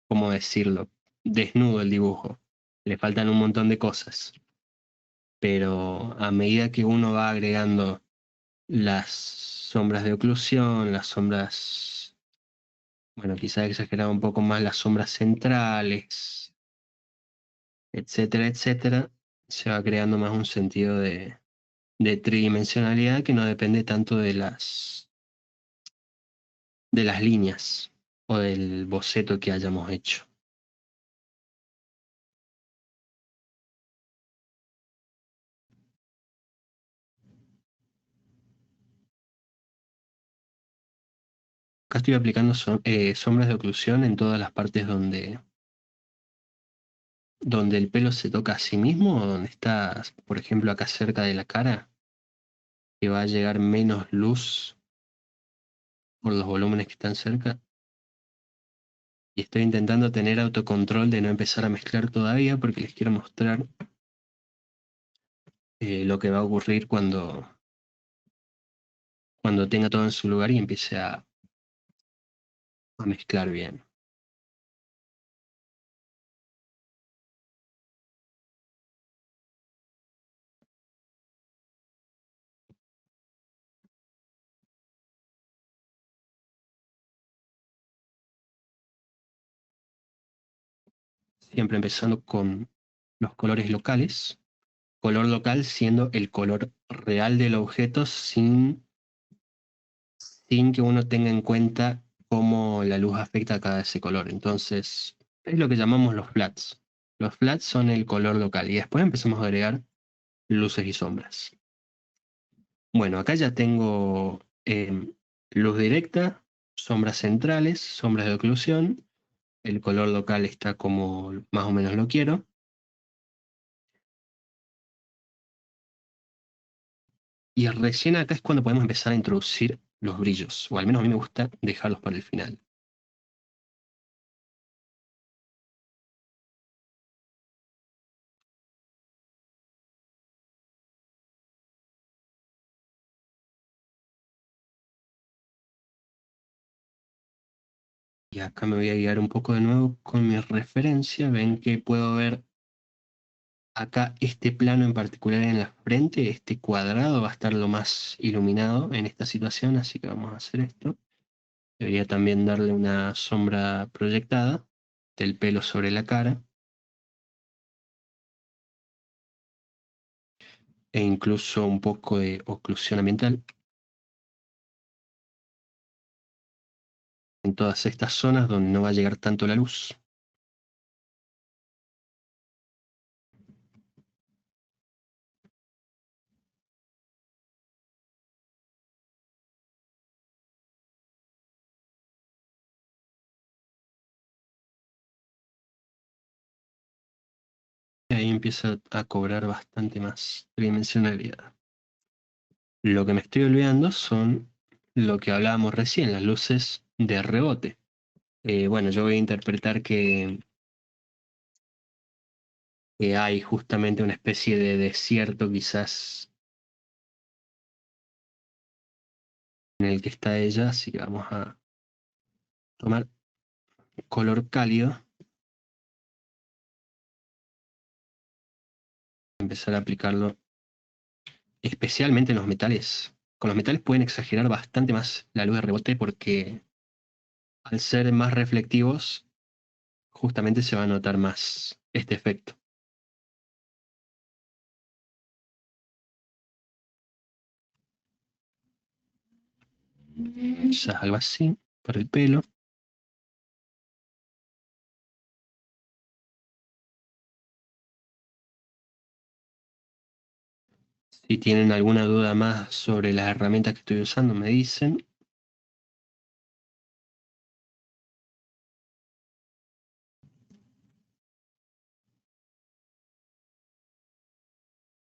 ¿cómo decirlo? Desnudo el dibujo. Le faltan un montón de cosas. Pero a medida que uno va agregando las sombras de oclusión, las sombras, bueno, quizás exagerado un poco más las sombras centrales, etcétera, etcétera, se va creando más un sentido de tridimensionalidad que no depende tanto de las líneas o del boceto que hayamos hecho. Acá estoy aplicando sombras de oclusión en todas las partes donde el pelo se toca a sí mismo, o donde está, por ejemplo, acá cerca de la cara, que va a llegar menos luz por los volúmenes que están cerca. Y estoy intentando tener autocontrol de no empezar a mezclar todavía porque les quiero mostrar lo que va a ocurrir cuando tenga todo en su lugar y empiece a mezclar bien. Siempre empezando con los colores locales. Color local siendo el color real del objeto sin que uno tenga en cuenta cómo la luz afecta a cada ese color. Entonces, es lo que llamamos los flats. Los flats son el color local y después empezamos a agregar luces y sombras. Bueno, acá ya tengo luz directa, sombras centrales, sombras de oclusión. El color local está como más o menos lo quiero. Y recién acá es cuando podemos empezar a introducir los brillos, o al menos a mí me gusta dejarlos para el final. Y acá me voy a guiar un poco de nuevo con mi referencia. Ven que puedo ver acá este plano en particular en la frente, este cuadrado va a estar lo más iluminado en esta situación, así que vamos a hacer esto. Debería también darle una sombra proyectada del pelo sobre la cara. E incluso un poco de oclusión ambiental en todas estas zonas donde no va a llegar tanto la luz. Y ahí empieza a cobrar bastante más tridimensionalidad. Lo que me estoy olvidando son lo que hablábamos recién, las luces de rebote. Bueno, yo voy a interpretar que hay justamente una especie de desierto quizás en el que está ella, así que vamos a tomar color cálido, empezar a aplicarlo especialmente en los metales. Con los metales pueden exagerar bastante más la luz de rebote porque al ser más reflectivos, justamente se va a notar más este efecto. Quizás algo así para el pelo. Si tienen alguna duda más sobre las herramientas que estoy usando, me dicen.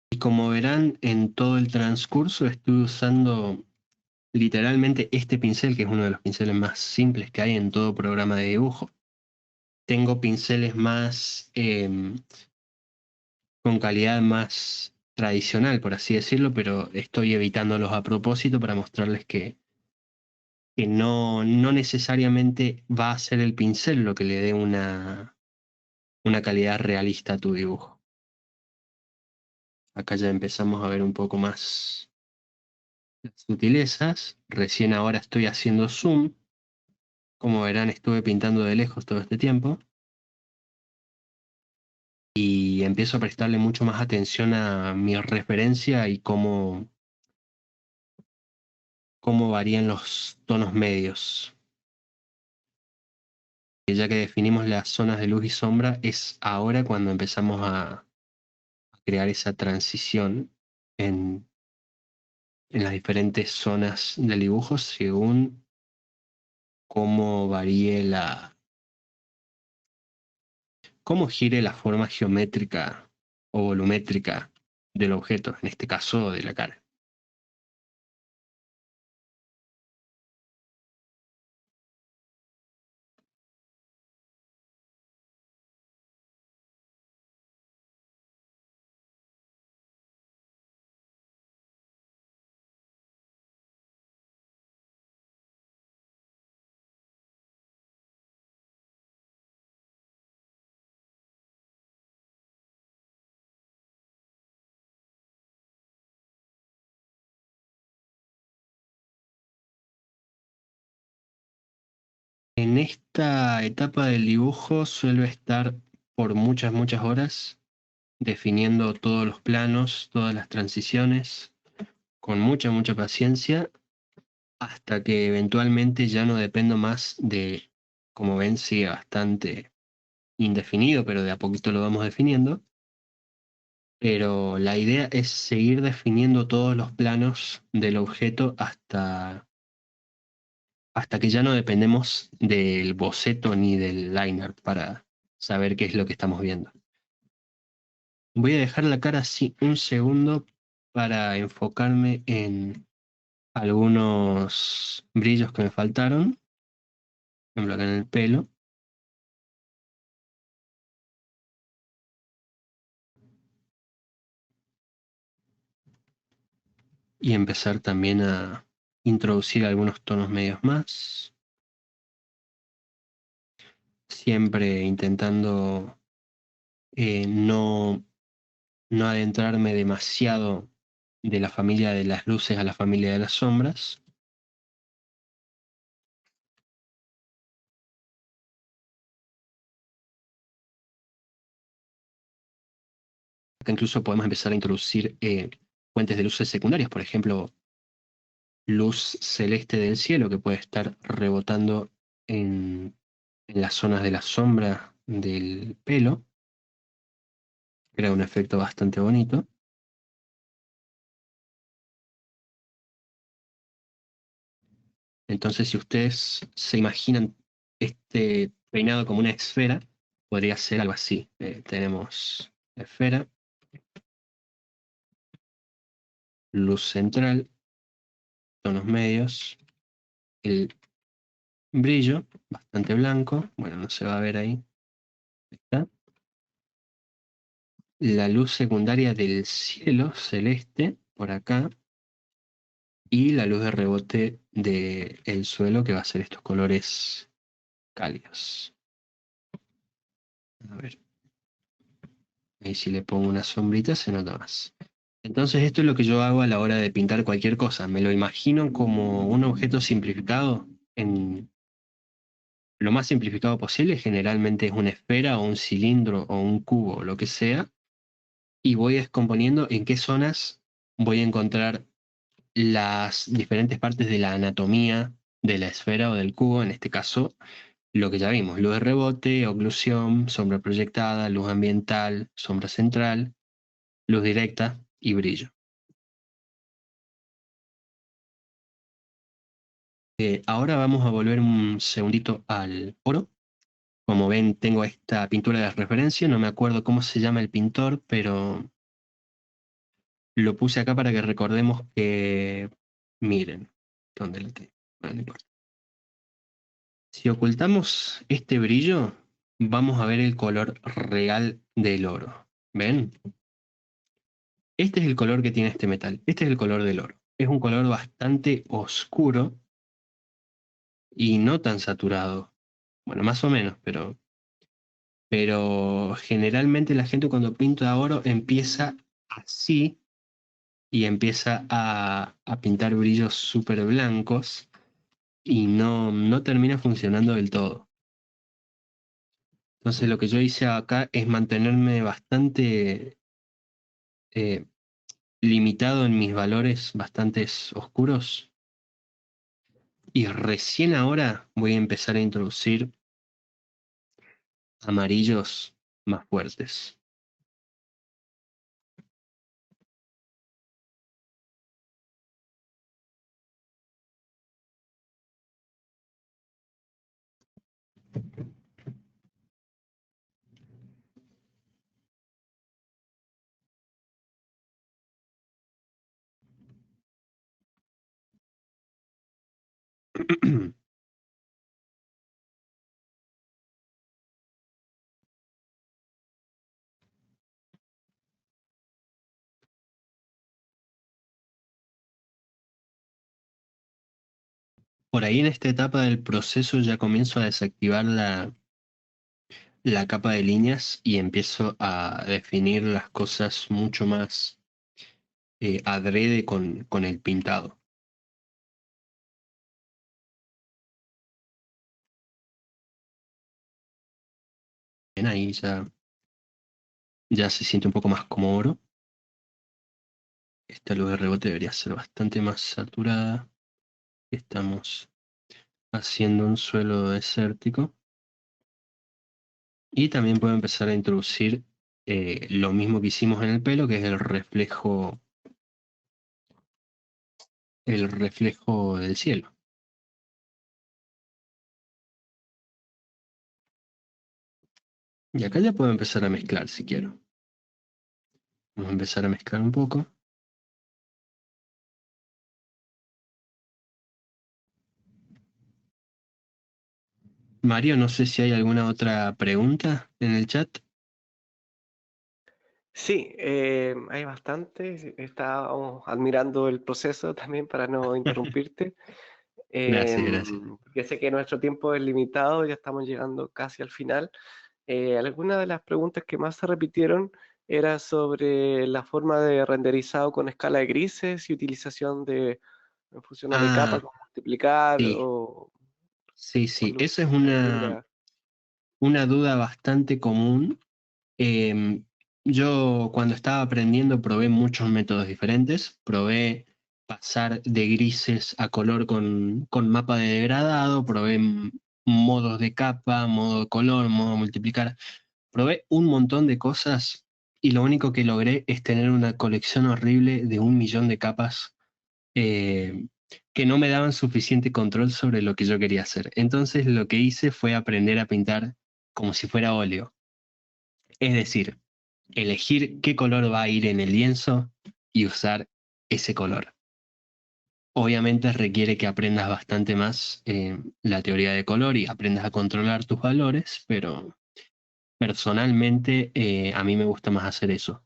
Y como verán, en todo el transcurso estoy usando literalmente este pincel, que es uno de los pinceles más simples que hay en todo programa de dibujo. Tengo pinceles más con calidad más tradicional, por así decirlo, pero estoy evitándolos a propósito para mostrarles que no necesariamente va a ser el pincel lo que le dé una calidad realista a tu dibujo. Acá ya empezamos a ver un poco más las sutilezas. Recién ahora estoy haciendo zoom. Como verán, estuve pintando de lejos todo este tiempo. Y empiezo a prestarle mucho más atención a mi referencia y cómo varían los tonos medios. Y ya que definimos las zonas de luz y sombra, es ahora cuando empezamos a crear esa transición en las diferentes zonas del dibujo según cómo varíe cómo gire la forma geométrica o volumétrica del objeto, en este caso de la cara. En esta etapa del dibujo suelo estar por muchas horas definiendo todos los planos, todas las transiciones, con mucha paciencia, hasta que eventualmente ya no dependo más de, como ven, sigue bastante indefinido, pero de a poquito lo vamos definiendo. Pero la idea es seguir definiendo todos los planos del objeto hasta que ya no dependemos del boceto ni del liner para saber qué es lo que estamos viendo. Voy a dejar la cara así un segundo para enfocarme en algunos brillos que me faltaron. Por ejemplo, acá en el pelo. Y empezar también a introducir algunos tonos medios más. Siempre intentando no adentrarme demasiado de la familia de las luces a la familia de las sombras. Acá incluso podemos empezar a introducir fuentes de luces secundarias, por ejemplo, luz celeste del cielo que puede estar rebotando en las zonas de la sombra del pelo. Crea un efecto bastante bonito. Entonces, si ustedes se imaginan este peinado como una esfera, podría ser algo así. Tenemos la esfera, luz central, tonos medios, el brillo, bastante blanco, bueno, no se va a ver ahí, está. La luz secundaria del cielo celeste, por acá, y la luz de rebote del suelo, que va a ser estos colores cálidos. A ver, ahí si le pongo una sombrita se nota más. Entonces esto es lo que yo hago a la hora de pintar cualquier cosa. Me lo imagino como un objeto simplificado en lo más simplificado posible. Generalmente es una esfera o un cilindro o un cubo, lo que sea. Y voy descomponiendo en qué zonas voy a encontrar las diferentes partes de la anatomía de la esfera o del cubo. En este caso, lo que ya vimos: luz de rebote, oclusión, sombra proyectada, luz ambiental, sombra central, luz directa y brillo. Ahora vamos a volver un segundito al oro. Como ven, tengo esta pintura de referencia. No me acuerdo cómo se llama el pintor, pero lo puse acá para que recordemos que... Miren, ¿dónde lo tengo? Bueno, no importa. Si ocultamos este brillo, vamos a ver el color real del oro. ¿Ven? Este es el color que tiene este metal. Este es el color del oro. Es un color bastante oscuro y no tan saturado. Bueno, más o menos, pero generalmente la gente cuando pinta oro empieza así y empieza a pintar brillos súper blancos y no termina funcionando del todo. Entonces lo que yo hice acá es mantenerme bastante eh, limitado en mis valores bastante oscuros, y recién ahora voy a empezar a introducir amarillos más fuertes. Por ahí en esta etapa del proceso ya comienzo a desactivar la capa de líneas y empiezo a definir las cosas mucho más adrede con el pintado. Bien, ahí ya se siente un poco más como oro. Esta luz de rebote debería ser bastante más saturada. Estamos haciendo un suelo desértico. Y también puedo empezar a introducir lo mismo que hicimos en el pelo, que es el reflejo del cielo. Y acá ya puedo empezar a mezclar si quiero. Vamos a empezar a mezclar un poco. Mario, no sé si hay alguna otra pregunta en el chat. Sí, hay bastante. Estábamos admirando el proceso también para no interrumpirte. Gracias, gracias. Ya sé que nuestro tiempo es limitado, ya estamos llegando casi al final. Algunas de las preguntas que más se repitieron era sobre la forma de renderizado con escala de grises y utilización de fusiones de capas, Ah, como multiplicar sí, sí, o sí. luz Esa es híbrida. una duda bastante común. Em, yo cuando estaba aprendiendo probé muchos métodos diferentes. Probé pasar de grises a color con mapa de degradado, probé modos de capa, modo de color, modo multiplicar. Probé un montón de cosas y lo único que logré es tener una colección horrible de 1 millón de capas eh, que no me daban suficiente control sobre lo que yo quería hacer. Entonces lo que hice fue aprender a pintar como si fuera óleo. Es decir, elegir qué color va a ir en el lienzo y usar ese color. Obviamente requiere que aprendas bastante más la teoría de color y aprendas a controlar tus valores, pero personalmente a mí me gusta más hacer eso,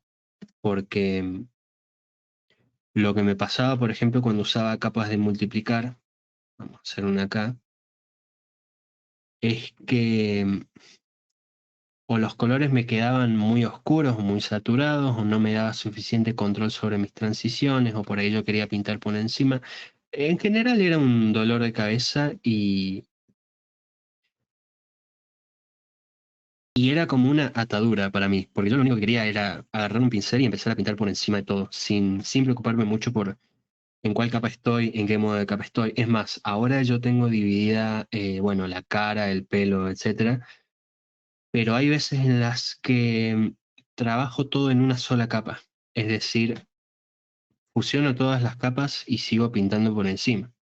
porque lo que me pasaba, por ejemplo, cuando usaba capas de multiplicar, vamos a hacer una acá, es que o los colores me quedaban muy oscuros o muy saturados, o no me daba suficiente control sobre mis transiciones, o por ahí yo quería pintar por encima. En general era un dolor de cabeza y era como una atadura para mí, porque yo lo único que quería era agarrar un pincel y empezar a pintar por encima de todo, sin preocuparme mucho por en cuál capa estoy, en qué modo de capa estoy. Es más, ahora yo tengo dividida, bueno, la cara, el pelo, etcétera, pero hay veces en las que trabajo todo en una sola capa. Es decir, fusiono todas las capas y sigo pintando por encima.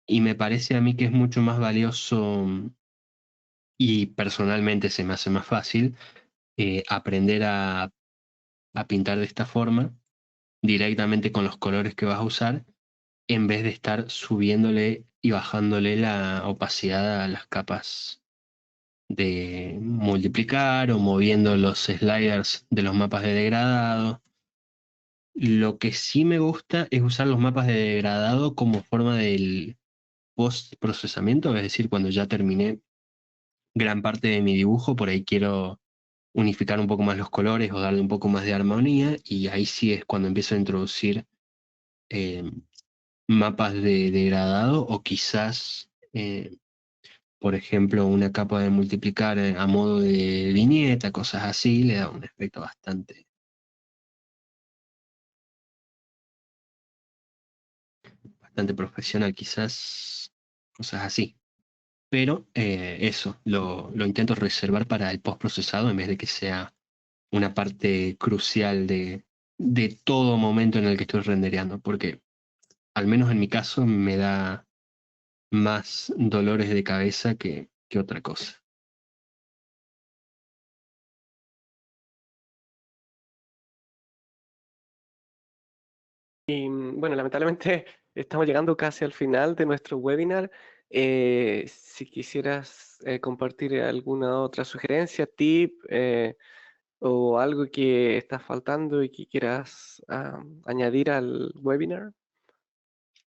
Y me parece a mí que es mucho más valioso y personalmente se me hace más fácil aprender a pintar de esta forma, directamente con los colores que vas a usar, en vez de estar subiéndole y bajándole la opacidad a las capas de multiplicar o moviendo los sliders de los mapas de degradado. Lo que sí me gusta es usar los mapas de degradado como forma del post-procesamiento, es decir, cuando ya terminé gran parte de mi dibujo, por ahí quiero unificar un poco más los colores o darle un poco más de armonía, y ahí sí es cuando empiezo a introducir eh, mapas de degradado o quizás, por ejemplo, una capa de multiplicar a modo de viñeta, cosas así, le da un efecto bastante profesional, quizás, cosas así. Pero eso, lo intento reservar para el postprocesado en vez de que sea una parte crucial de todo momento en el que estoy rendereando, porque al menos en mi caso me da más dolores de cabeza que otra cosa. Bueno, lamentablemente estamos llegando casi al final de nuestro webinar. Si quisieras compartir alguna otra sugerencia, tip o algo que está faltando y que quieras añadir al webinar.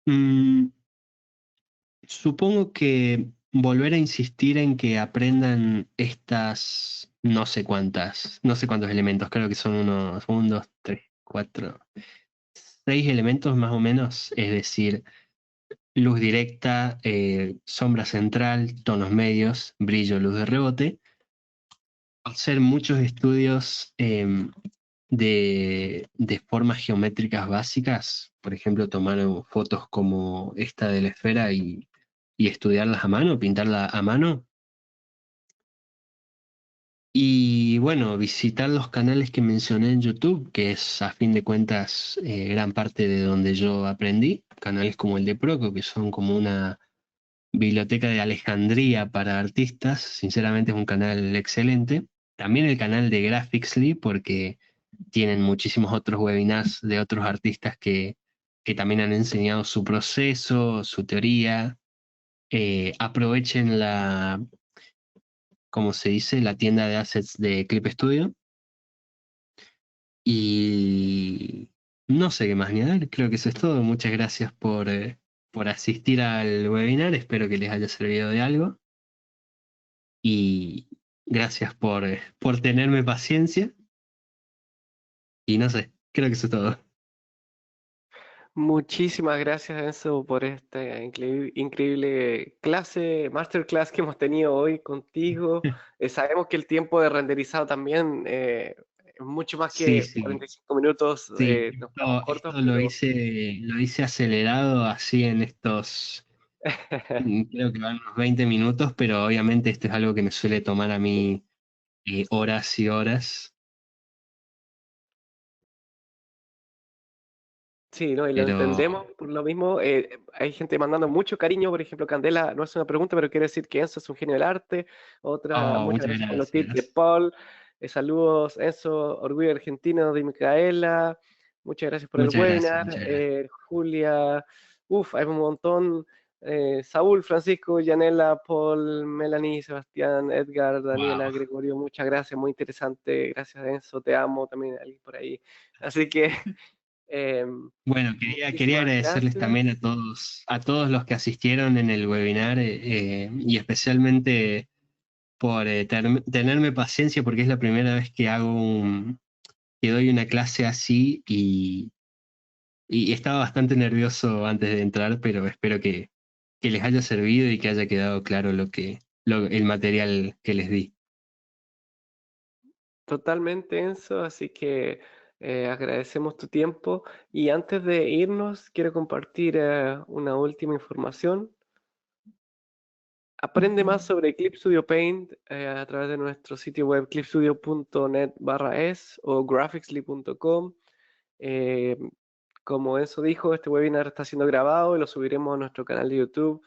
Mm, Supongo que volver a insistir en que aprendan estas no sé cuántos elementos, creo que son unos 1, 2, 3, 4, 6 elementos más o menos, es decir, luz directa, sombra central, tonos medios, brillo, luz de rebote. Hacer muchos estudios de formas geométricas básicas, por ejemplo, tomar fotos como esta de la esfera y estudiarlas a mano, pintarla a mano. Y bueno, visitar los canales que mencioné en YouTube, que es a fin de cuentas gran parte de donde yo aprendí, canales como el de Proco, que son como una biblioteca de Alejandría para artistas, sinceramente es un canal excelente. También el canal de Graphixly, porque tienen muchísimos otros webinars de otros artistas que también han enseñado su proceso, su teoría. Aprovechen como se dice, la tienda de assets de Clip Studio. Y no sé qué más añadir, creo que eso es todo. Muchas gracias por asistir al webinar, espero que les haya servido de algo. Y gracias por tenerme paciencia. Y no sé, creo que eso es todo. Muchísimas gracias, Enzo, por esta increíble clase, masterclass que hemos tenido hoy contigo. Sabemos que el tiempo de renderizado también es mucho más Sí, que sí, 45 minutos, sí. nos quedamos cortos, Esto pero lo hice acelerado así en estos, creo que van unos 20 minutos, pero obviamente esto es algo que me suele tomar a mí horas y horas. sí, ¿no? Y lo Pero, entendemos por lo mismo. Hay gente mandando mucho cariño, por ejemplo, Candela no es una pregunta, pero quiere decir que Enzo es un genio del arte. Otra, oh, muchas muchas gracias por los tips de gracias. Paul. Saludos, Enzo, Orgullo Argentino de Micaela. Muchas gracias por el Muchas gracias, webinar. muchas gracias. Julia, hay un montón. Saúl, Francisco, Yanela, Paul, Melanie, Sebastián, Edgar, Daniela, Wow. Gregorio, muchas gracias, muy interesante. Gracias, Enzo, te amo, también alguien por ahí. Así que em, Bueno, quería muchísimas agradecerles también gracias. a todos los que asistieron en el webinar y especialmente por tenerme paciencia porque es la primera vez que que doy una clase así y estaba bastante nervioso antes de entrar, pero espero que les haya servido y que haya quedado claro el material que les di. Totalmente, Enzo, así que agradecemos tu tiempo. Y antes de irnos, quiero compartir una última información. Aprende más sobre Clip Studio Paint a través de nuestro sitio web clipstudio.net/es o graphicsly.com. Eh, Como Enzo dijo, este webinar está siendo grabado y lo subiremos a nuestro canal de YouTube.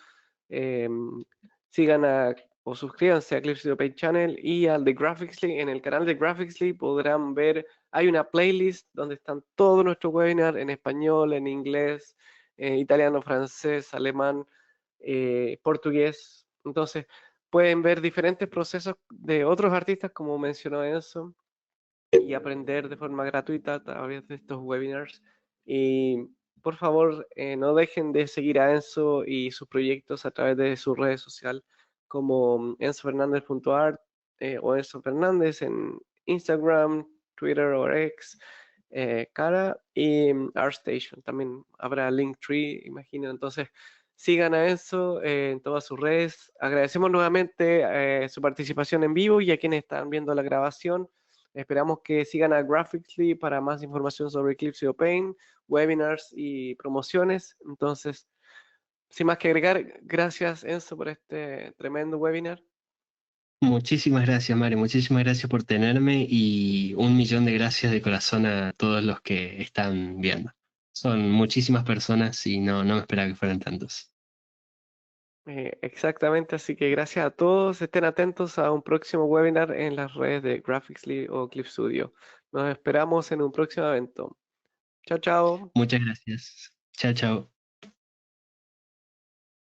Eh, Sigan o suscríbanse a Clip Studio Paint Channel y al de Graphicsly. En el canal de Graphicsly podrán ver, hay una playlist donde están todos nuestros webinars en español, en inglés, italiano, francés, alemán, portugués. Entonces, pueden ver diferentes procesos de otros artistas, como mencionó Enzo, y aprender de forma gratuita a través de estos webinars. Y por favor, no dejen de seguir a Enzo y sus proyectos a través de sus redes sociales como enzofernandez.art o Enzo Fernández en Instagram, Twitter o X, Cara y ArtStation. También habrá Linktree, imagino. Entonces, sigan a Enzo en todas sus redes. Agradecemos nuevamente su participación en vivo y a quienes están viendo la grabación. Esperamos que sigan a Graphicly para más información sobre Eclipse Paint, webinars y promociones. Entonces, sin más que agregar, gracias Enzo por este tremendo webinar. Muchísimas gracias, Mario. Muchísimas gracias por tenerme y un millón de gracias de corazón a todos los que están viendo. Son muchísimas personas y no me esperaba que fueran tantos. Exactamente, así que gracias a todos. Estén atentos a un próximo webinar en las redes de Graphicsly o Clip Studio. Nos esperamos en un próximo evento. Chao, chao. Muchas gracias. Chao, chao.